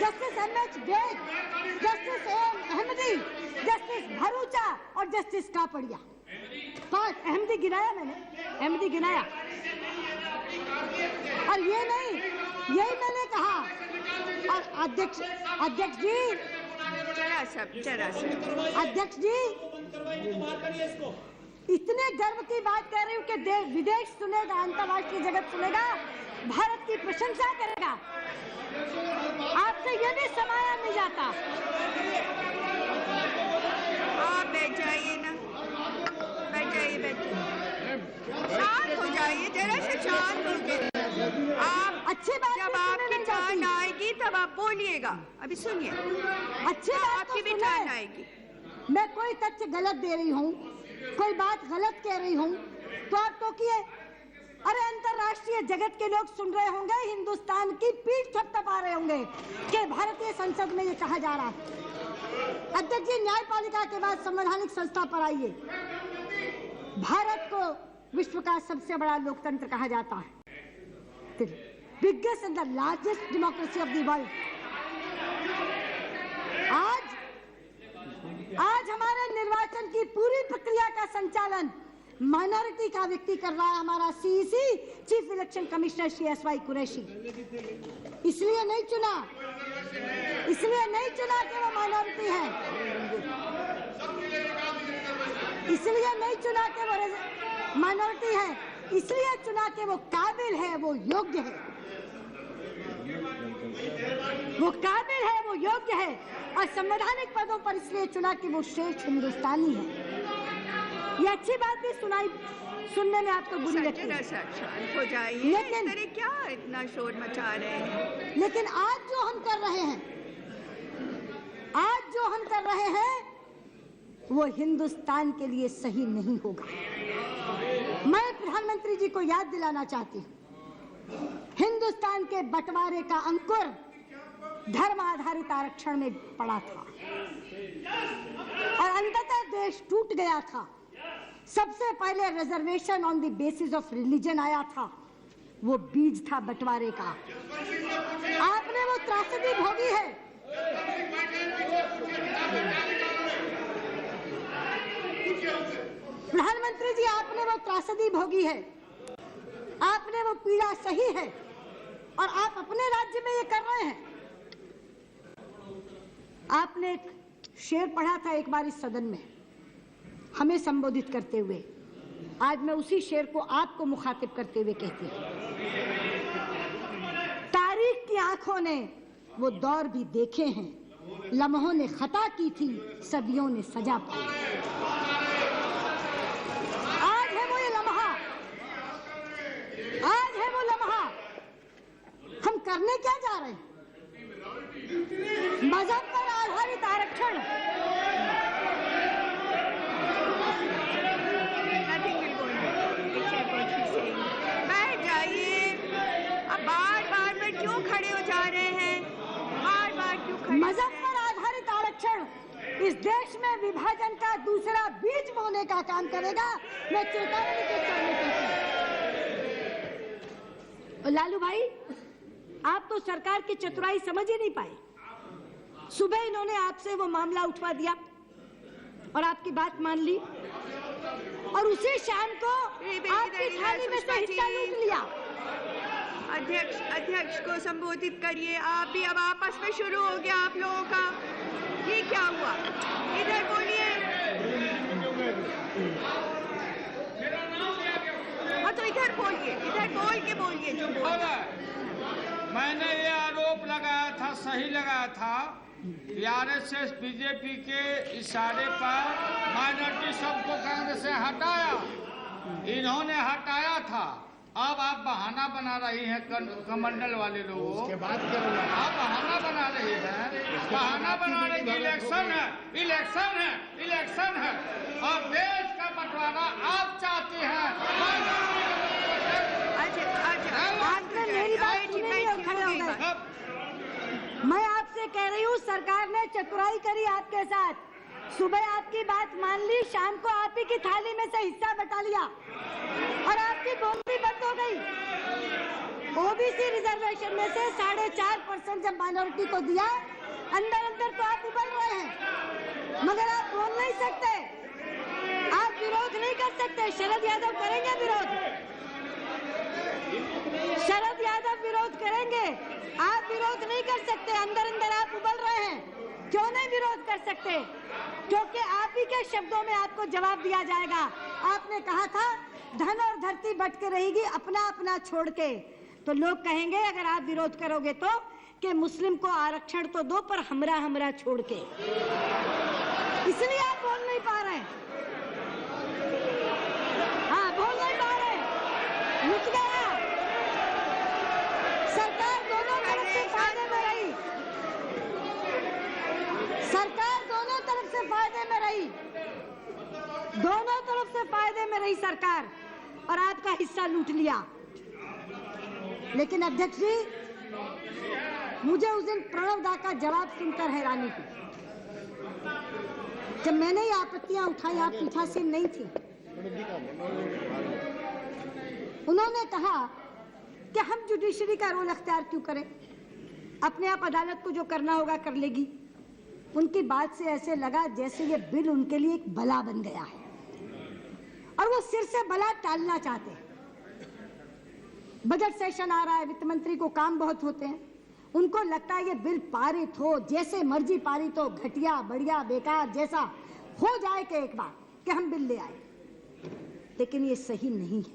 justice M.H. Beg, justice A.M. Ahmadi, justice Bharucha और जस्टिस कापड़िया। 5 अहमदी गिनाया मैंने, अहमदी गिनाया। और ये नहीं, यही मैंने कहा। और अध्यक्ष जी, अध्यक्ष जी, इतने गर्व की बात कह रही हूँ कि विदेश सुनेगा, अंतर्राष्ट्रीय जगत सुनेगा, भारत की प्रशंसा करेगा। आपसे ये भी समाया नहीं जाता। आप बैठ जाइए ना, बैठ जाइए, शांत हो जाइए, जरा से शांत हो जाइए। आप अच्छी बात जब आपकी टर्न आएगी तब आप बोलिएगा। अभी सुनिए, अच्छी बात आपकी भी टर्न आएगी। मैं कोई तथ्य गलत दे रही हूँ, कोई बात गलत कह रही हूँ तो आप टोकिए। अरे अंतर्राष्ट्रीय जगत के लोग सुन रहे होंगे, हिंदुस्तान की पीठ थपथपा रहे होंगे कि भारतीय संसद में ये कहा जा रहा है। अध्यक्ष जी, न्यायपालिका के बाद संवैधानिक संस्था पर आइए। भारत को विश्व का सबसे बड़ा लोकतंत्र कहा जाता है, biggest and the largest democracy of the world. आज हमारे निर्वाचन की पूरी प्रक्रिया का संचालन माइनॉरिटी का व्यक्ति कर रहा है, हमारा CEC, chief election commissioner Shri SY Qureshi. इसलिए नहीं चुना कि वो माइनॉरिटी है, इसलिए नहीं चुना कि वो माइनॉरिटी है, इसलिए चुना कि वो काबिल है, वो योग्य है, वो काबिल है, वो योग्य है। और संवैधानिक पदों पर इसलिए चुना कि वो श्रेष्ठ हिंदुस्तानी है। ये अच्छी बात भी सुनने में आपको बुरी लगती है। शांत हो जाइए, लेकिन क्या इतना शोर मचा रहे हैं? लेकिन आज जो हम कर रहे हैं, वो हिंदुस्तान के लिए सही नहीं होगा। मैं प्रधानमंत्री जी को याद दिलाना चाहती हूँ, हिंदुस्तान के बंटवारे का अंकुर धर्म आधारित आरक्षण में पड़ा था और अंततः देश टूट गया था। सबसे पहले reservation on the basis of religion आया था, वो बीज था बंटवारे का। आपने वो त्रासदी भोगी है। प्रधानमंत्री जी, आपने वो त्रासदी भोगी है, आपने वो पीड़ा सही है और आप अपने राज्य में ये कर रहे हैं। आपने एक शेर पढ़ा था एक बार इस सदन में हमें संबोधित करते हुए। आज मैं उसी शेर को आपको मुखातिब करते हुए कहती हूँ। तारीख की आंखों ने वो दौर भी देखे हैं, लम्हों ने खता की थी, सदियों ने सजा पाई। आज है वो ये लम्हा, आज है वो लम्हा। हम करने क्या जा रहे हैं? मजहब पर आधारित आरक्षण। बैठ जाइए। अब बार बार में क्यों खड़े हो जा रहे हैं? बार बार क्यों खड़े? मजहब पर आधारित आरक्षण इस देश में विभाजन का दूसरा बीज बोने का काम करेगा। मैं चेतावनी के साथ कहती हूं। लालू भाई, आप तो सरकार की चतुराई समझ ही नहीं पाए। सुबह इन्होंने आपसे वो मामला उठवा दिया और आपकी बात मान ली, और उसी शाम को आपकी थाली में से हिस्सा लूट लिया। अध्यक्ष को संबोधित करिए। आप भी अब आपस में शुरू हो गया आप लोगों का। ये क्या हुआ? इधर बोलिए। हाँ तो इधर बोलिए, इधर बोल के बोलिए जो बोला। मैंने ये आरोप लगाया था, सही लगाया था कि आरएसएस बीजेपी के इशारे पर माइनॉरिटी सबको कांग्रेस से हटाया। इन्होंने हटाया था। अब आप बहाना बना रही हैं कमंडल वाले लोगों। उसके बाद क्या हुआ? आप बहाना बना रही हैं, बहाना बना रही है। इलेक्शन है, इलेक्शन है, इलेक्शन है और देश का बंटवारा आप चाहते हैं। आपने मेरी बात सुनी नहीं और खड़े हो गए। मैं आपसे कह रही हूँ, सरकार ने चतुराई करी आपके साथ। सुबह आपकी बात मान ली, शाम को आप ही की थाली में से हिस्सा बटा लिया और आपकी बोली बंद हो गई। ओबीसी रिजर्वेशन में से 4.5% जब माइनॉरिटी को दिया, अंदर अंदर तो आप उबल रहे हैं, मगर आप बोल नहीं सकते, आप विरोध नहीं कर सकते। शरद यादव करेंगे विरोध, शरद यादव विरोध करेंगे, आप विरोध नहीं कर सकते। अंदर अंदर आप उबल रहे हैं। क्यों नहीं विरोध कर सकते? क्योंकि आप ही के शब्दों में आपको जवाब दिया जाएगा। आपने कहा था धन और धरती बट के रहेगी अपना अपना छोड़ के, तो लोग कहेंगे अगर आप विरोध करोगे तो कि मुस्लिम को आरक्षण तो दो पर हमरा हमरा छोड़ के। इसलिए आप बोल नहीं पा रहे। हाँ, बोल नहीं पा रहे, रुक गया। सरकार दोनों तरफ से फायदे में रही, सरकार दोनों तरफ से फायदे में रही, दोनों तरफ से फायदे में रही सरकार, और आपका हिस्सा लूट लिया। लेकिन अध्यक्ष जी, मुझे उस दिन प्रणव दा का जवाब सुनकर हैरानी हुई। जब मैंने ये आपत्तियां उठाई, आप पीठासीन नहीं थी, उन्होंने कहा कि हम जुडिशरी का रोल अख्तियार क्यों करें, अपने आप अदालत को जो करना होगा कर लेगी। उनकी बात से ऐसे लगा जैसे ये बिल उनके लिए एक बला बन गया है और वो सिर से बला टालना चाहते हैं। बजट सेशन आ रहा है, वित्त मंत्री को काम बहुत होते हैं, उनको लगता है ये बिल पारित हो, जैसे मर्जी पारित हो, घटिया बढ़िया बेकार जैसा हो जाए कि एक बार कि हम बिल ले आए। लेकिन ये सही नहीं है,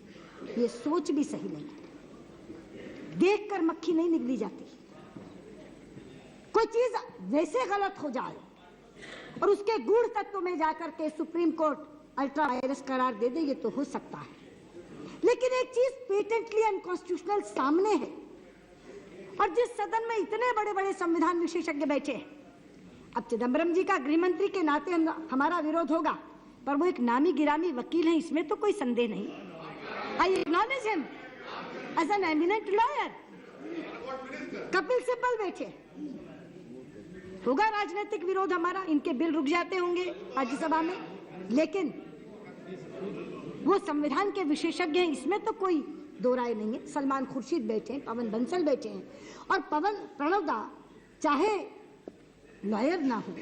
ये सोच भी सही नहीं है। देखकर मक्खी नहीं निगली जाती। कोई चीज वैसे गलत हो जाए और उसके गूढ़ तत्व में जाकर के सुप्रीम कोर्ट अल्ट्रा वायरस करार दे दे, ये तो हो सकता है। लेकिन एक चीज पेटेंटली अनकॉन्स्टिट्यूशनल सामने है, और जिस सदन में इतने बड़े बड़े संविधान विशेषज्ञ बैठे हैं, अब चिदम्बरम जी का गृह मंत्री के नाते हमारा विरोध होगा, पर वो एक नामी गिरामी वकील हैं, इसमें तो कोई संदेह नहीं। I acknowledge him as an eminent lawyer. Kapil Sibal बैठे, होगा राजनीतिक विरोध हमारा, इनके बिल रुक जाते होंगे राज्यसभा में, लेकिन वो संविधान के विशेषज्ञ हैं, इसमें तो कोई दो राय नहीं है। सलमान खुर्शीद बैठे हैं, पवन बंसल बैठे हैं, और प्रणव दा चाहे लॉयर ना हो,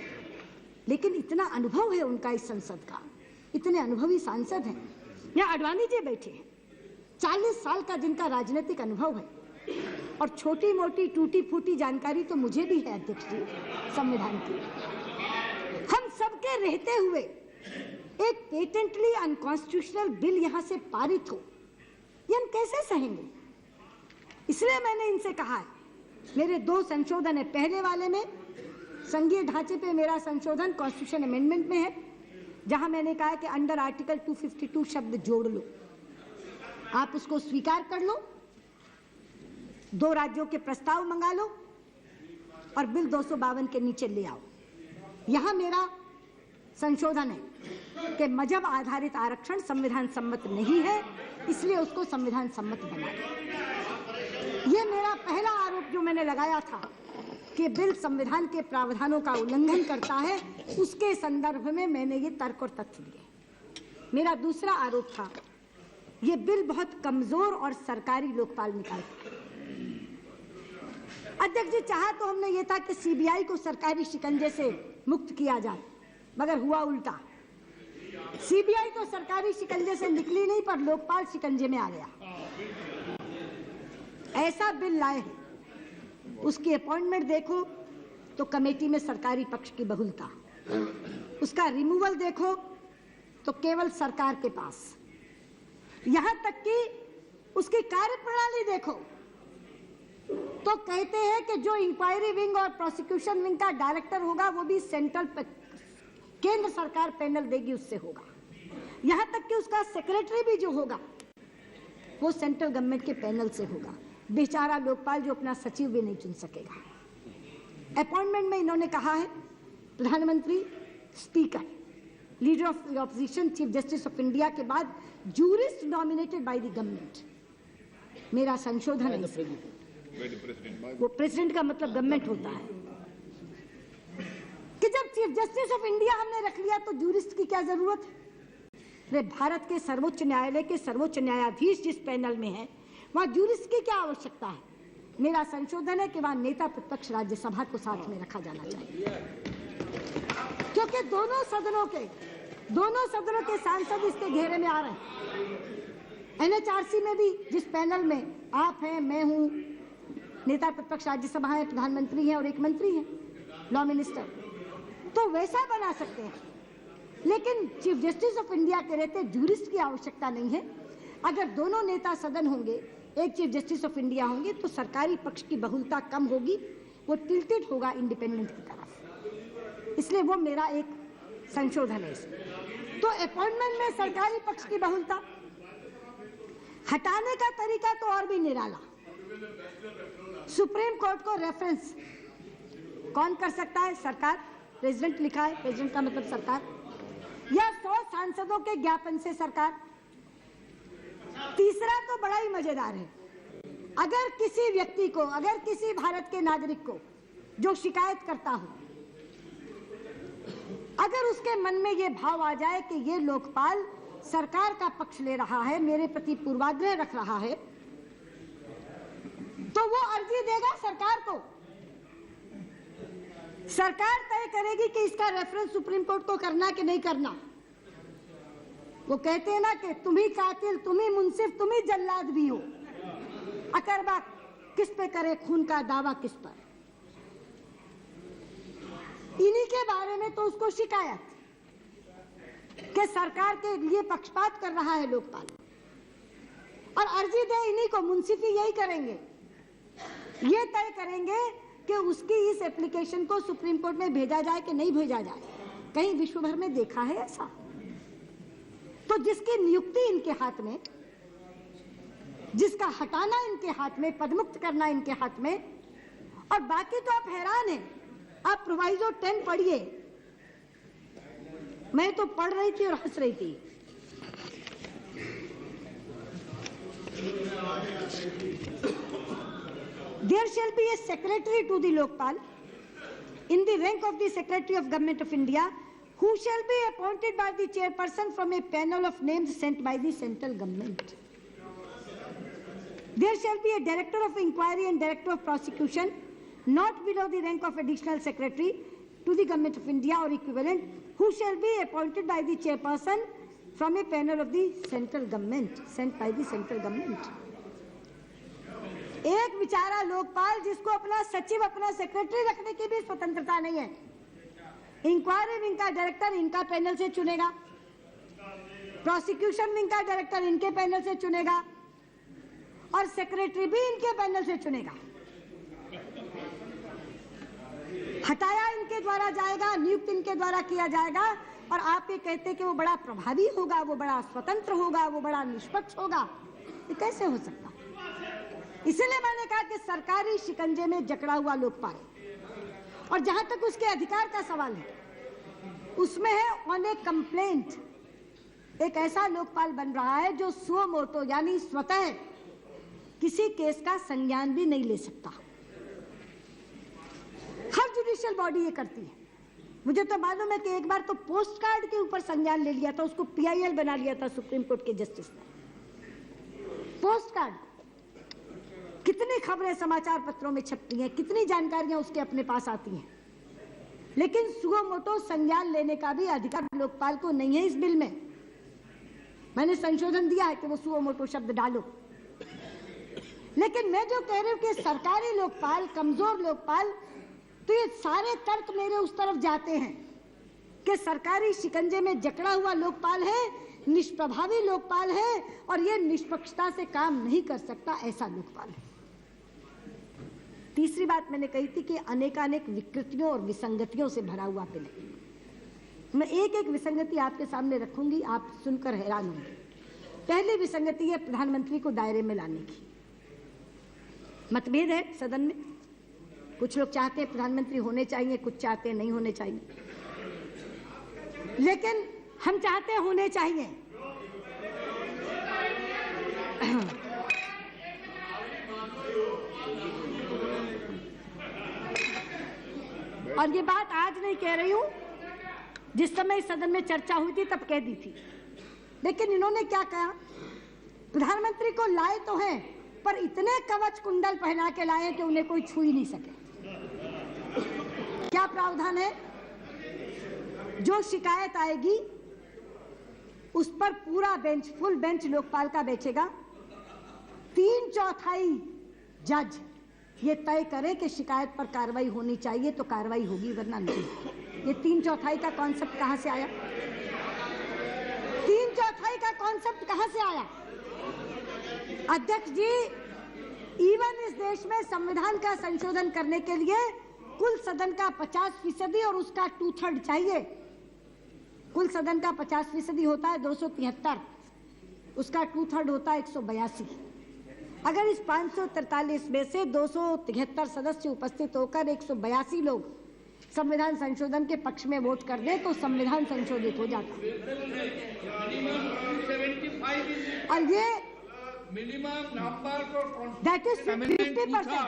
लेकिन इतना अनुभव है उनका इस संसद का, इतने अनुभवी सांसद हैं। या अडवाणी जी बैठे हैं, 40 साल का जिनका राजनीतिक अनुभव है। और छोटी मोटी टूटी फूटी जानकारी तो मुझे भी है अध्यक्ष जी संविधान की। हम सबके रहते हुए एक पेटेंटली अनकॉन्स्टिट्यूशनल बिल यहां से पारित हो, ये हम कैसे सहेंगे? इसलिए मैंने इनसे कहा है, मेरे 2 संशोधन है। पहले वाले में संघीय ढांचे पे मेरा संशोधन कॉन्स्टिट्यूशन अमेंडमेंट में है, जहां मैंने कहा कि अंडर आर्टिकल 252 शब्द जोड़ लो, आप उसको स्वीकार कर लो, 2 राज्यों के प्रस्ताव मंगा लो और बिल 252 के नीचे ले आओ। यहां मेरा संशोधन है कि मजहब आधारित आरक्षण संविधान सम्मत नहीं है, इसलिए उसको संविधान सम्मत बना दो। ये मेरा पहला आरोप जो मैंने लगाया था कि बिल संविधान के प्रावधानों का उल्लंघन करता है, उसके संदर्भ में मैंने ये तर्क और तथ्य दिए। मेरा दूसरा आरोप था, ये बिल बहुत कमजोर और सरकारी लोकपाल निकालता है। अध्यक्ष जी, चाहा तो हमने ये था कि सीबीआई को सरकारी शिकंजे से मुक्त किया जाए, मगर हुआ उल्टा। सीबीआई तो सरकारी शिकंजे से निकली नहीं, पर लोकपाल शिकंजे में आ गया। ऐसा बिल लाए हैं, उसकी अपॉइंटमेंट देखो तो कमेटी में सरकारी पक्ष की बहुलता, उसका रिमूवल देखो तो केवल सरकार के पास, यहां तक कि उसकी कार्यप्रणाली देखो तो कहते हैं कि जो इंक्वायरी विंग और प्रोसिक्यूशन विंग का डायरेक्टर होगा वो भी सेंट्रल केंद्र सरकार पैनल देगी, उससे होगा। यहां तक कि उसका सेक्रेटरी भी जो होगा वो सेंट्रल गवर्नमेंट के पैनल से होगा। बेचारा लोकपाल जो अपना सचिव भी नहीं चुन सकेगा। अपॉइंटमेंट में इन्होंने कहा है प्रधानमंत्री, speaker, leader of the opposition, chief justice of India के बाद jurist nominated by the government. मेरा संशोधन है, वो प्रेसिडेंट का मतलब गवर्नमेंट होता है कि जब चीफ जस्टिस ऑफ इंडिया हमने रख लिया तो जूरिस्ट की क्या जरूरत है? भारत के सर्वोच्च न्यायालय के सर्वोच्च न्यायाधीश जिस पैनल में है वहां जूरिस्ट की क्या आवश्यकता है? मेरा संशोधन है कि वहां नेता प्रतिपक्ष राज्यसभा को साथ में रखा जाना चाहिए, क्योंकि दोनों सदनों के सांसद इसके घेरे में आ रहे हैं। एनएचआरसी में भी जिस पैनल में आप हैं, मैं हूं, नेता प्रतिपक्ष राज्यसभा है, प्रधानमंत्री है और एक मंत्री है, लॉ मिनिस्टर, तो वैसा बना सकते हैं। लेकिन चीफ जस्टिस ऑफ इंडिया के रहते जूरिस्ट की आवश्यकता नहीं है। अगर दोनों नेता सदन होंगे, एक चीफ जस्टिस ऑफ इंडिया होंगे, तो सरकारी पक्ष की बहुलता कम होगी, वो टिल्टेड होगा इंडिपेंडेंट की तरफ। इसलिए वो मेरा एक संशोधन है इसमें। तो अपॉइंटमेंट में सरकारी पक्ष की बहुलता हटाने का तरीका तो और भी निराला। सुप्रीम कोर्ट को रेफरेंस कौन कर सकता है? सरकार। प्रेसिडेंट लिखा है, प्रेसिडेंट का मतलब सरकार, या 100 सांसदों के ज्ञापन से सरकार। तीसरा तो बड़ा ही मजेदार है, अगर किसी व्यक्ति को, अगर किसी भारत के नागरिक को जो शिकायत करता हो, अगर उसके मन में ये भाव आ जाए कि ये लोकपाल सरकार का पक्ष ले रहा है, मेरे प्रति पूर्वाग्रह रख रहा है, तो वो अर्जी देगा सरकार को। सरकार तय करेगी कि इसका रेफरेंस सुप्रीम कोर्ट को करना कि नहीं करना। वो कहते हैं ना कि तुम ही कातिल, तुम ही मुंसिफ, तुम ही जल्लाद भी हो। अकरबा किस पे करे खून का दावा, किस पर? इन्हीं के बारे में तो उसको शिकायत कि सरकार के लिए पक्षपात कर रहा है लोकपाल, और अर्जी दे इन्हीं को। मुंसिफी यही करेंगे, ये तय करेंगे कि उसकी इस एप्लीकेशन को सुप्रीम कोर्ट में भेजा जाए कि नहीं भेजा जाए। कहीं विश्व भर में देखा है ऐसा? तो जिसकी नियुक्ति इनके हाथ में, जिसका हटाना इनके हाथ में, पदमुक्त करना इनके हाथ में, और बाकी तो आप हैरान हैं। आप प्रोवाइजो 10 पढ़िए, मैं तो पढ़ रही थी और हंस रही थी। There shall be a secretary to the Lokpal in the rank of the Secretary of Government of India, who shall be appointed by the chairperson from a panel of names sent by the central government. There shall be a director of inquiry and director of prosecution, not below the rank of additional secretary to the Government of India or equivalent, who shall be appointed by the chairperson from a panel of the central government, sent by the central government. एक बेचारा लोकपाल जिसको अपना सचिव, अपना secretary रखने की भी स्वतंत्रता नहीं है। इंक्वायरी विंग का डायरेक्टर इनका पैनल से चुनेगा, प्रोसिक्यूशन विंग का डायरेक्टर इनके पैनल से चुनेगा और सेक्रेटरी भी इनके पैनल से चुनेगा। हटाया इनके द्वारा जाएगा, नियुक्त इनके द्वारा किया जाएगा और आप ये कहते हैं कि वो बड़ा प्रभावी होगा, वो बड़ा स्वतंत्र होगा, वो बड़ा निष्पक्ष होगा। ये कैसे हो सकता? इसलिए मैंने कहा कि सरकारी शिकंजे में जकड़ा हुआ लोकपाल, और जहां तक उसके अधिकार का सवाल है, उसमें है ऑन ए कंप्लेंट एक ऐसा लोकपाल बन रहा है जो सुओ मोटो यानी स्वतः किसी केस का संज्ञान भी नहीं ले सकता। हर जुडिशियल बॉडी ये करती है। मुझे तो मालूम है कि एक बार तो पोस्ट कार्ड के ऊपर संज्ञान ले लिया था, उसको PIL बना लिया था सुप्रीम कोर्ट के जस्टिस ने। पोस्ट कार्ड, कितनी खबरें समाचार पत्रों में छपती हैं, कितनी जानकारियां उसके अपने पास आती हैं, लेकिन सुओ मोटो संज्ञान लेने का भी अधिकार लोकपाल को नहीं है। इस बिल में मैंने संशोधन दिया है कि वो सुओ मोटो शब्द डालो, लेकिन मैं जो कह रही हूं कि सरकारी लोकपाल, कमजोर लोकपाल, तो ये सारे तर्क मेरे उस तरफ जाते हैं कि सरकारी शिकंजे में जकड़ा हुआ लोकपाल है, निष्प्रभावी लोकपाल है और ये निष्पक्षता से काम नहीं कर सकता, ऐसा लोकपाल है। तीसरी बात मैंने कही थी कि अनेकानेक विकृतियों और विसंगतियों से भरा हुआ बिल है। मैं एक एक विसंगति आपके सामने रखूंगी, आप सुनकर हैरान होंगे। पहली विसंगति है प्रधानमंत्री को दायरे में लाने की। मतभेद है सदन में, कुछ लोग चाहते हैं प्रधानमंत्री होने चाहिए, कुछ चाहते हैं नहीं होने चाहिए, लेकिन हम चाहते हैं होने चाहिए। और ये बात आज नहीं कह रही हूं, जिस समय इस सदन में चर्चा हुई थी तब कह दी थी। लेकिन इन्होंने क्या कहा, प्रधानमंत्री को लाए तो हैं पर इतने कवच कुंडल पहना के लाए कि उन्हें कोई छू ही नहीं सके। क्या प्रावधान है? जो शिकायत आएगी उस पर पूरा बेंच, फुल बेंच लोकपाल का बैठेगा। 3/4 जज ये तय करे कि शिकायत पर कार्रवाई होनी चाहिए तो कार्रवाई होगी, वरना नहीं। ये 3/4 का कॉन्सेप्ट कहां से आया? 3/4 का कॉन्सेप्ट कहां से आया? अध्यक्ष जी, इवन इस देश में संविधान का संशोधन करने के लिए कुल सदन का 50% और उसका 2/3 चाहिए। कुल सदन का 50% होता है 273, उसका 2/3 होता है 182। अगर इस 543 में से 273 सदस्य उपस्थित होकर 182 लोग संविधान संशोधन के पक्ष में वोट कर दें तो संविधान संशोधित हो जाता है। और ये minimum number that is 50%.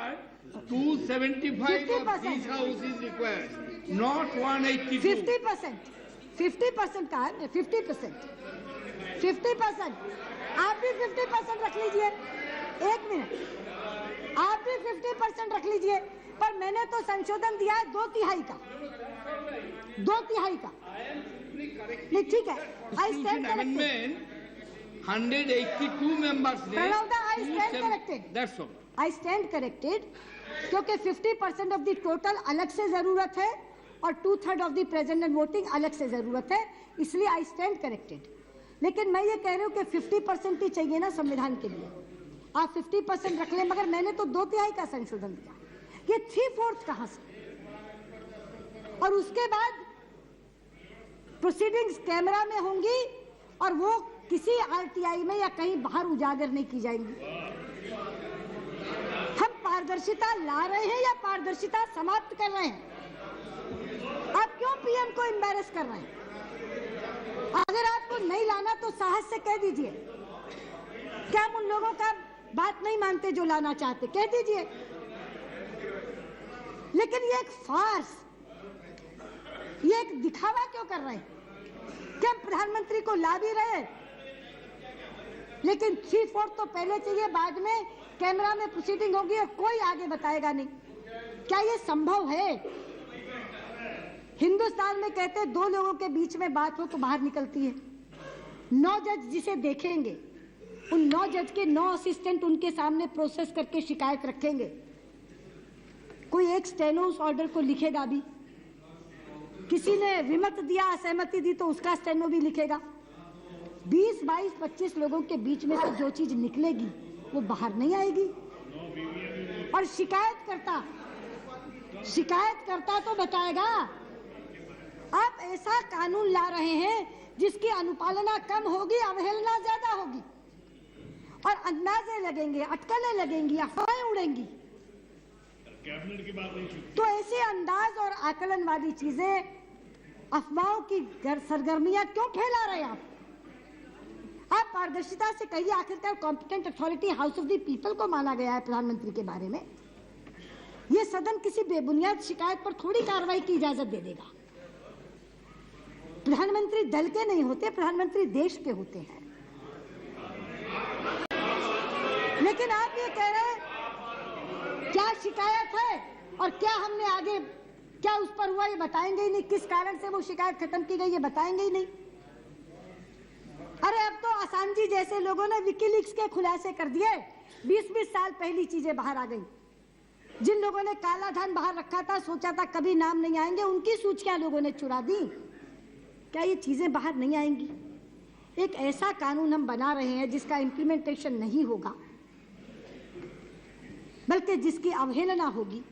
275 of this house is required, not 182. 50% का है, 50%. आप भी 50% रख लीजिए। एक मिनट, आप भी 50% रख लीजिए, पर मैंने तो संशोधन दिया है 2/3 का। 2/3 का नहीं, ठीक है। I stand corrected. 182 members there. Pranavda, I stand corrected. That's all. I stand corrected, क्योंकि 50% ऑफ द टोटल अलग से जरूरत है और 2/3 of the present and voting अलग से जरूरत है, इसलिए आई स्टैंड करेक्टेड। लेकिन मैं ये कह रही हूँ कि 50% ही चाहिए ना संविधान के लिए। आप 50% रख लें, मगर मैंने तो 2/3 का संशोधन दिया। ये 3/4 कहां से? और उसके बाद प्रोसीडिंग्स कैमरा में होंगी और वो किसी RTI में या कहीं बाहर उजागर नहीं की जाएंगी। हम पारदर्शिता ला रहे हैं या पारदर्शिता समाप्त कर रहे हैं? आप क्यों PM को एम्बैरेस कर रहे हैं? अगर आपको नहीं लाना तो साहस से कह दीजिए। क्या हम उन लोगों का बात नहीं मानते जो लाना चाहते? कह दीजिए। लेकिन ये एक फार्स, ये एक दिखावा क्यों कर रहे हैं कि हम प्रधानमंत्री को ला भी रहे हैं, लेकिन 3/4 तो पहले चाहिए, बाद में कैमरा में प्रोसीडिंग होगी और कोई आगे बताएगा नहीं। क्या ये संभव है? हिंदुस्तान में कहते हैं 2 लोगों के बीच में बात हो तो बाहर निकलती है। 9 जज जिसे देखेंगे उन 9 जज के 9 असिस्टेंट उनके सामने प्रोसेस करके शिकायत रखेंगे। कोई एक स्टेनो उस ऑर्डर को लिखेगा भी, किसी ने विमत दिया, असहमति दी तो उसका स्टेनो भी लिखेगा। 20, 22, 25 लोगों के बीच में से जो चीज निकलेगी वो बाहर नहीं आएगी। और शिकायतकर्ता तो बताएगा। आप ऐसा कानून ला रहे हैं जिसकी अनुपालना कम होगी, अवहेलना ज्यादा होगी और अंदाजे लगेंगे, अटकलें लगेंगी, अफवाहें उड़ेंगी। कैबिनेट की बात नहीं छूटी। तो ऐसे अंदाज और आकलन वाली चीजें, अफवाहों की सरगर्मियां क्यों फैला रहे हैं आप पारदर्शिता से कहिए। आखिरकार competent authority house of the people को माना गया है प्रधानमंत्री के बारे में। यह सदन किसी बेबुनियाद शिकायत पर थोड़ी कार्रवाई की इजाजत दे देगा। प्रधानमंत्री दल के नहीं होते, प्रधानमंत्री देश के होते हैं। लेकिन आप ये कह रहे हैं क्या शिकायत है और क्या हमने आगे क्या उस पर हुआ ये बताएंगे ही नहीं। किस कारण से वो शिकायत खत्म की गई ये बताएंगे ही नहीं। अरे अब तो असांजी जैसे लोगों ने विकीलीक्स के खुलासे कर दिए। 20-20 साल पहली चीजें बाहर आ गई। जिन लोगों ने काला धन बाहर रखा था, सोचा था कभी नाम नहीं आएंगे, उनकी सूचियां लोगों ने चुरा दी। क्या ये चीजें बाहर नहीं आएंगी? एक ऐसा कानून हम बना रहे हैं जिसका इम्प्लीमेंटेशन नहीं होगा, बल्कि जिसकी अवहेलना होगी।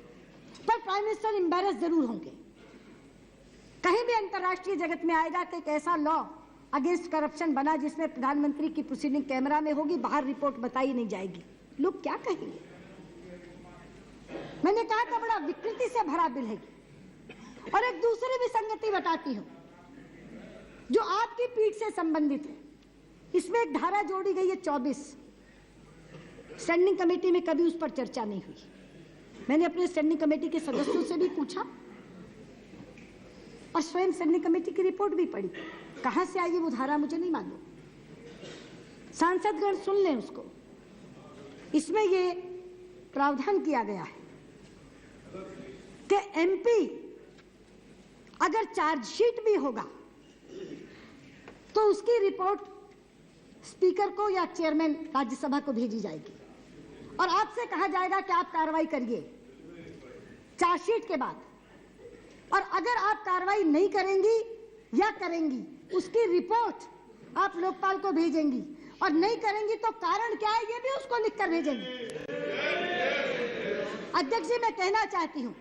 पर प्राइम मिनिस्टर एम्बैरस जरूर होंगे। कहीं भी अंतर्राष्ट्रीय जगत में आएगा कि एक ऐसा लॉ अगेंस्ट करप्शन बना जिसमें प्रधानमंत्री की प्रोसीडिंग कैमरा में होगी, बाहर रिपोर्ट बताई नहीं जाएगी। लोग क्या कहेंगे? मैंने कहा था बड़ा विकृति से भरा बिल है। और एक दूसरी भी संगति बताती हूं जो आपकी पीठ से संबंधित है। इसमें एक धारा जोड़ी गई है 24। स्टैंडिंग कमेटी में कभी उस पर चर्चा नहीं हुई। मैंने अपने स्टैंडिंग कमेटी के सदस्यों से भी पूछा और स्वयं स्टैंडिंग कमेटी की रिपोर्ट भी पढ़ी। कहां से आई वो धारा मुझे नहीं मालूम। सांसदगण सुन लें उसको। इसमें ये प्रावधान किया गया है कि एमपी अगर चार्जशीट भी होगा तो उसकी रिपोर्ट स्पीकर को या चेयरमैन राज्यसभा को भेजी जाएगी और आपसे कहा जाएगा कि आप कार्रवाई करिए चार्जशीट के बाद। और अगर आप कार्रवाई नहीं करेंगी या करेंगी, उसकी रिपोर्ट आप लोकपाल को भेजेंगी और नहीं करेंगी तो कारण क्या है ये भी उसको लिखकर भेजेंगे। अध्यक्ष जी, मैं कहना चाहती हूं,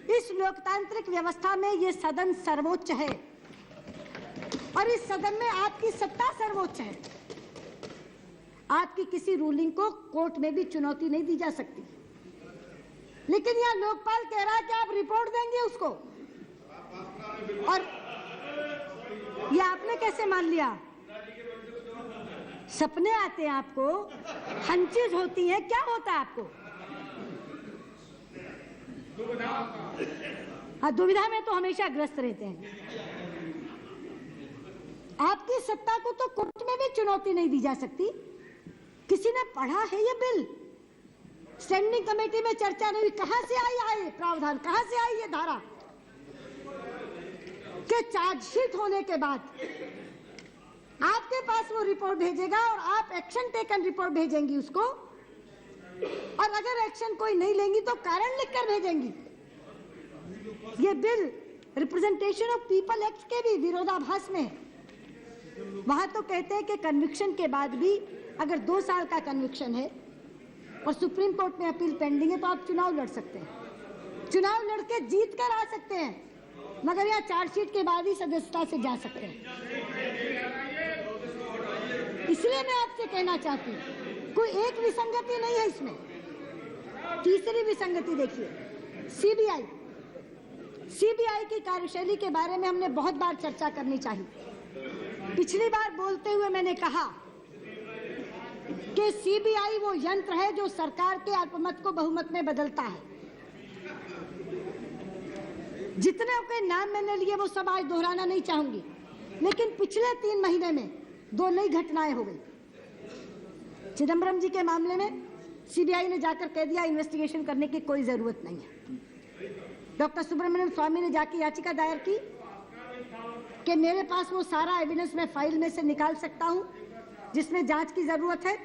इस लोकतांत्रिक व्यवस्था में ये सदन सर्वोच्च है और इस सदन में आपकी सत्ता सर्वोच्च है। आपकी किसी रूलिंग को कोर्ट में भी चुनौती नहीं दी जा सकती। लेकिन यह लोकपाल कह रहा है कि आप रिपोर्ट देंगे उसको। और ये आपने कैसे मान लिया? सपने आते हैं आपको, हंचेज होती हैं, क्या होता है आपको? हाँ, दुविधा में तो हमेशा ग्रस्त रहते हैं। आपकी सत्ता को तो कोर्ट में भी चुनौती नहीं दी जा सकती। किसी ने पढ़ा है ये बिल? स्टैंडिंग कमेटी में चर्चा नहीं हुई। कहां से आई है प्रावधान? कहां से आई ये धारा कि चार्जशीट होने के बाद आपके पास वो रिपोर्ट भेजेगा और आप एक्शन टेकन रिपोर्ट भेजेंगी उसको, और अगर एक्शन कोई नहीं लेंगी तो कारण लिखकर भेजेंगी। ये bill representation of people act के भी विरोधाभास में है। वहां तो कहते हैं कि कन्विक्शन के बाद भी अगर 2 साल का कन्विक्शन है और सुप्रीम कोर्ट में अपील पेंडिंग है तो आप चुनाव लड़ सकते हैं। चुनाव लड़के जीत कर आ सकते हैं, मगर यहाँ चार्जशीट के बाद ही सदस्यता से जा सकते हैं। इसलिए मैं आपसे कहना चाहती हूँ, कोई एक विसंगति नहीं है इसमें। तीसरी विसंगति देखिए, सीबीआई की कार्यशैली के बारे में हमने बहुत बार चर्चा करनी चाहिए। पिछली बार बोलते हुए मैंने कहा कि सीबीआई वो यंत्र है जो सरकार के अल्पमत को बहुमत में बदलता है। जितने के नाम मैंने लिए वो सब आज दोहराना नहीं चाहूंगी, लेकिन पिछले 3 महीने में 2 नई घटनाएं हो गई। चिदम्बरम जी के मामले में सीबीआई ने जाकर कह दिया इन्वेस्टिगेशन करने की कोई जरूरत नहीं है। डॉक्टर सुब्रमण्यम स्वामी ने जाकर याचिका दायर की कि मेरे पास वो सारा एविडेंस मैं फाइल में से निकाल सकता हूं जिसमें जांच की जरूरत है।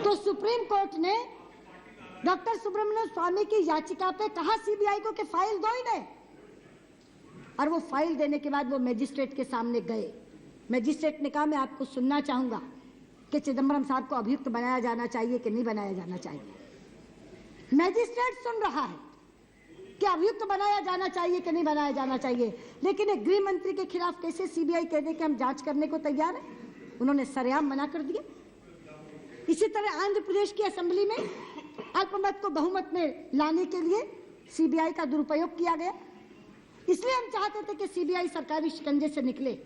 तो सुप्रीम कोर्ट ने डॉक्टर सुब्रमण्यम स्वामी की याचिका पे कहा सीबीआई को कि फाइल दो ही नहीं, और वो फाइल देने के बाद वो मैजिस्ट्रेट के सामने गए। मैजिस्ट्रेट ने कहा मैं आपको सुनना चाहूंगा कि चिदम्बरम साहब को अभियुक्त बनाया जाना चाहिए कि नहीं बनाया जाना चाहिए। मैजिस्ट्रेट सुन रहा है कि अभियुक्त बनाया जाना चाहिए कि नहीं बनाया जाना चाहिए, लेकिन एक गृह मंत्री के खिलाफ कैसे सीबीआई कह दे कि हम जांच करने को तैयार है? उन्होंने सरेआम मना कर दिया। इसी तरह आंध्र प्रदेश की असेंबली में अल्पमत को बहुमत में लाने के लिए सीबीआई का दुरुपयोग किया गया। इसलिए हम चाहते थे कि सीबीआई सरकारी शिकंजे से निकले,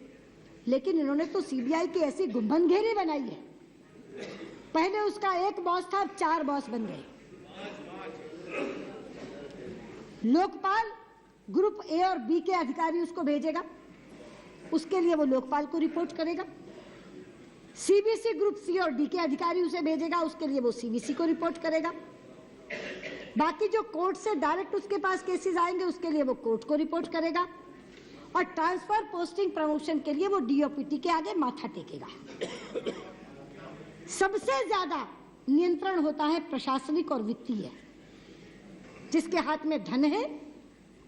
लेकिन इन्होंने तो सीबीआई की ऐसी गुम्बदगिरी बनाई है। पहले उसका एक बॉस था, अब 4 बॉस बन गए। लोकपाल ग्रुप ए और बी के अधिकारी उसको भेजेगा, उसके लिए वो लोकपाल को रिपोर्ट करेगा। सीबीसी ग्रुप सी और डी के अधिकारी उसे भेजेगा, उसके लिए वो सीबीसी को रिपोर्ट करेगा। बाकी जो कोर्ट से डायरेक्ट उसके पास केसेस आएंगे, उसके लिए वो कोर्ट को रिपोर्ट करेगा। और ट्रांसफर, पोस्टिंग, प्रमोशन के लिए वो डीओपीटी के आगे माथा टेकेगा। सबसे ज्यादा नियंत्रण होता है प्रशासनिक और वित्तीय, जिसके हाथ में धन है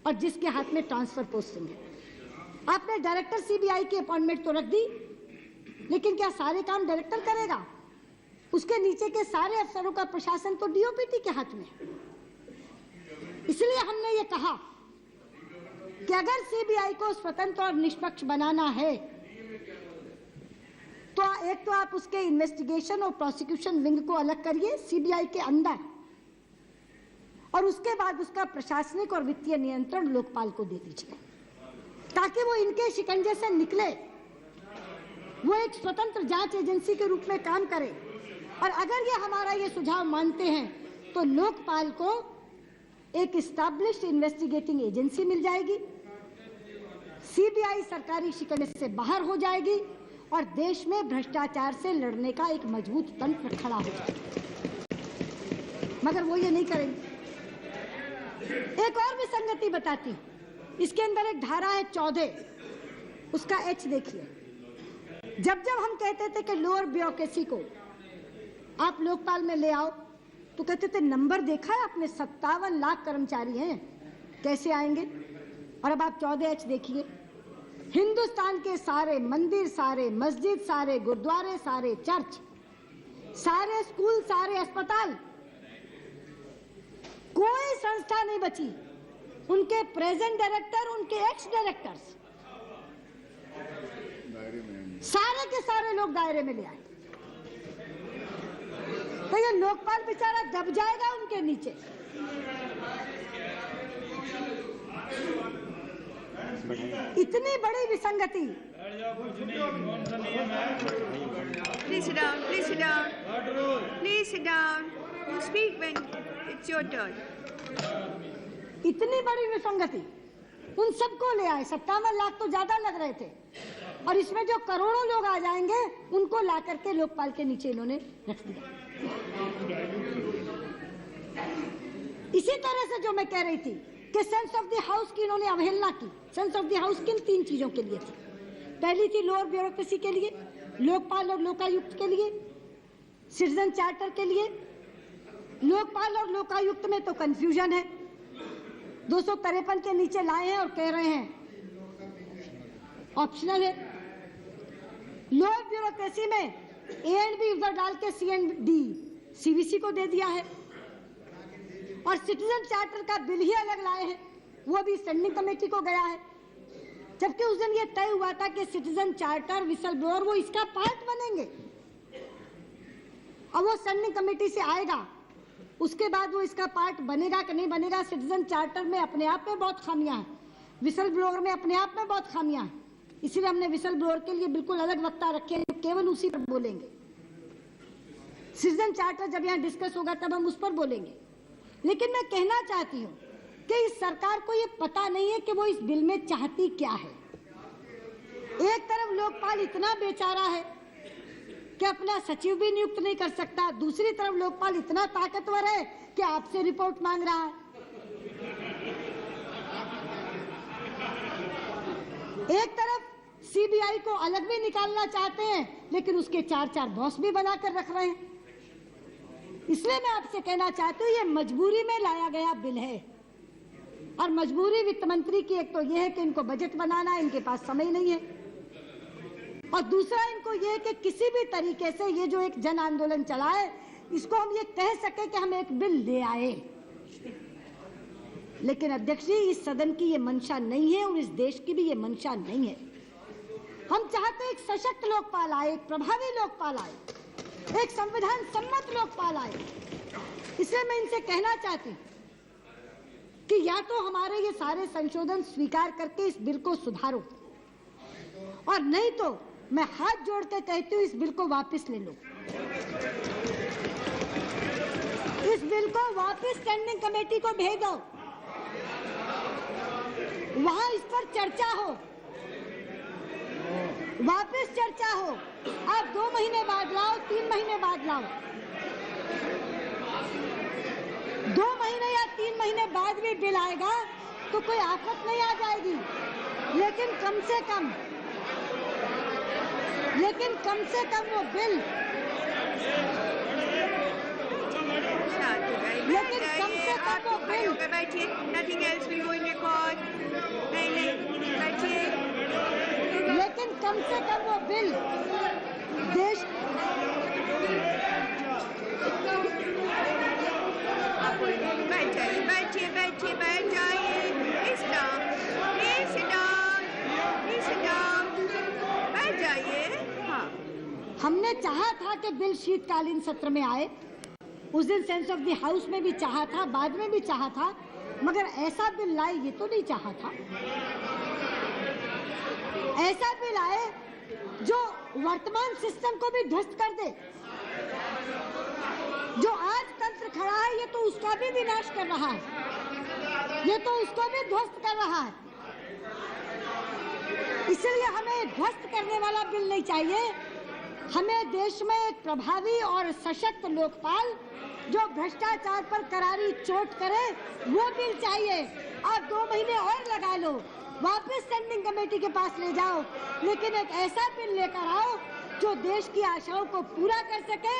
और जिसके हाथ में ट्रांसफर पोस्टिंग है। आपने डायरेक्टर सीबीआई की अपॉइंटमेंट तो रख दी, लेकिन क्या सारे काम डायरेक्टर करेगा? उसके नीचे के सारे अफसरों का प्रशासन तो डीओपीटी के हाथ में है। इसलिए हमने ये कहा कि अगर सीबीआई को स्वतंत्र और निष्पक्ष बनाना है तो एक तो आप उसके इन्वेस्टिगेशन और प्रोसिक्यूशन विंग को अलग करिए सीबीआई के अंदर, और उसके बाद उसका प्रशासनिक और वित्तीय नियंत्रण लोकपाल को दे दीजिए, ताकि वो इनके शिकंजे से निकले, वो एक स्वतंत्र जांच एजेंसी के रूप में काम करे। और अगर ये हमारा ये सुझाव मानते हैं तो लोकपाल को एक एस्टैब्लिश्ड इन्वेस्टिगेटिंग एजेंसी मिल जाएगी, सीबीआई सरकारी शिकंजे से बाहर हो जाएगी और देश में भ्रष्टाचार से लड़ने का एक मजबूत तंत्र खड़ा हो जाएगा। मगर वो ये नहीं करेंगे। एक और विसंगति बताती, इसके अंदर एक धारा है 14, उसका एच देखिए। जब जब हम कहते थे कि लोअर ब्यूरोक्रेसी को आप लोकपाल में ले आओ, तो कहते थे नंबर देखा है आपने, 57 लाख कर्मचारी हैं, कैसे आएंगे? और अब आप 14H देखिए, हिंदुस्तान के सारे मंदिर, सारे मस्जिद, सारे गुरुद्वारे, सारे चर्च, सारे स्कूल, सारे अस्पताल, कोई संस्था नहीं बची, उनके प्रेजेंट डायरेक्टर, उनके एक्स डायरेक्टर्स, सारे के सारे लोग दायरे में ले आए। तो ये लोकपाल बेचारा दब जाएगा उनके नीचे। इतनी बड़ी विसंगति। Please sit down. Please sit down. Please sit down. You speak when it's your turn. इतनी बड़ी विसंगति उन सबको ले आए। 57 लाख तो ज्यादा लग रहे थे, और इसमें जो करोड़ों लोग आ जाएंगे उनको ला करके लोकपाल के नीचे इन्होंने रख दिया। इसी तरह से जो मैं कह रही थी कि सेंस ऑफ द हाउस की इन्होंने अवहेलना की। सेंस ऑफ द हाउस किन 3 चीजों के लिए थी? पहली थी लोअर ब्यूरोक्रेसी के लिए, लोकपाल और लोकायुक्त के लिए, सिटीजन चार्टर के लिए। लोकपाल और लोकायुक्त में तो कंफ्यूजन है, 253 के नीचे लाए हैं और कह रहे हैं ऑप्शनल है। लोअर ब्यूरोक्रेसी में ए एंड बी उधर डाल के सी एंड डी सीबीसी को दे दिया है, और सिटीजन चार्टर का बिल ही अलग लाए हैं, वो भी स्टैंडिंग कमेटी को गया है। जबकि उस दिन ये तय हुआ था कि सिटीजन चार्टर, विसल ब्लोअर वो इसका पार्ट बनेंगे, और वो स्टैंडिंग कमेटी से आएगा, उसके बाद वो इसका पार्ट बनेगा कि नहीं बनेगा। सिटीजन चार्टर में अपने आप में बहुत खामियां हैं, विसल ब्लोअर में अपने आप में बहुत खामियां हैं, इसीलिए हमने विसल ब्लोअर के लिए बिल्कुल अलग वक्ता रखे हैं, केवल उसी पर बोलेंगे। सिटीजन चार्टर जब यहाँ डिस्कस होगा तब हम उस पर बोलेंगे। लेकिन मैं कहना चाहती हूँ कि इस सरकार को ये पता नहीं है कि वो इस बिल में चाहती क्या है। एक तरफ लोकपाल इतना बेचारा है कि अपना सचिव भी नियुक्त नहीं कर सकता, दूसरी तरफ लोकपाल इतना ताकतवर है कि आपसे रिपोर्ट मांग रहा है। एक तरफ सीबीआई को अलग भी निकालना चाहते हैं, लेकिन उसके 4 बॉस भी बनाकर रख रहे हैं। इसलिए मैं आपसे कहना चाहती हूँ, ये मजबूरी में लाया गया बिल है, और मजबूरी वित्त मंत्री की एक तो ये है कि इनको बजट बनाना है, इनके पास समय नहीं है, और दूसरा इनको ये है कि किसी भी तरीके से ये जो एक जन आंदोलन चला है, इसको हम ये कह सके कि हम एक बिल ले आए। लेकिन अध्यक्ष जी, इस सदन की ये मंशा नहीं है और इस देश की भी ये मंशा नहीं है। हम चाहते हैं एक सशक्त लोकपाल आए, एक प्रभावी लोकपाल आए, एक संविधान सम्मत लोकपाल आए। इसलिए मैं इनसे कहना चाहती हूं कि या तो हमारे ये सारे संशोधन स्वीकार करके इस बिल को सुधारो, और नहीं तो मैं हाथ जोड़ के कहती हूँ इस बिल को वापस ले लो। इस बिल को वापस स्टैंडिंग कमेटी को भेज दो, वहां इस पर चर्चा हो, वापस चर्चा हो। आप 2 महीने बाद लाओ, 3 महीने बाद लाओ, 2 महीने या 3 महीने बाद भी बिल आएगा तो कोई आफत नहीं आ जाएगी, लेकिन कम से कम वो बिल, लेकिन कम से कम वो बिल, बैठिए, nothing else will go in record. नहीं, बैठिए। लेकिन कम से कम वो बिल देश, बैठ जाइए। बैठ जाइए। हाँ, हमने चाहा था कि बिल शीतकालीन सत्र में आए, उस दिन सेंस ऑफ द हाउस में भी चाहा था, बाद में भी चाहा था, मगर ऐसा बिल लाए ये तो नहीं चाहा था। ऐसा बिल आए जो वर्तमान सिस्टम को भी ध्वस्त कर दे। जो आज तंत्र खड़ा है ये तो उसका भी विनाश कर रहा है, ये तो उसको भी ध्वस्त कर रहा है। इसलिए हमें ध्वस्त करने वाला बिल नहीं चाहिए, हमें देश में एक प्रभावी और सशक्त लोकपाल जो भ्रष्टाचार पर करारी चोट करे वो बिल चाहिए। आप 2 महीने और लगा लो, वापस स्टैंडिंग कमेटी के पास ले जाओ, लेकिन एक ऐसा बिल लेकर आओ जो देश की आशाओं को पूरा कर सके,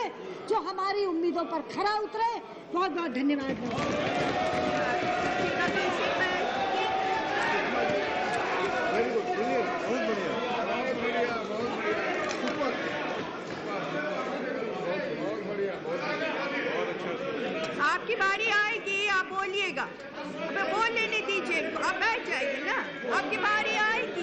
जो हमारी उम्मीदों पर खरा उतरे। बहुत बहुत धन्यवाद। वेरी गुड, ब्रिलियंट, बहुत बढ़िया, बहुत बढ़िया, बहुत बढ़िया, सुपर, बहुत बढ़िया, बहुत अच्छा। आपकी बारी आएगी, आप बोलिएगा, हमें बोल लेने दीजिए, आप बैठ जाइए ना, आपकी बारी आएगी।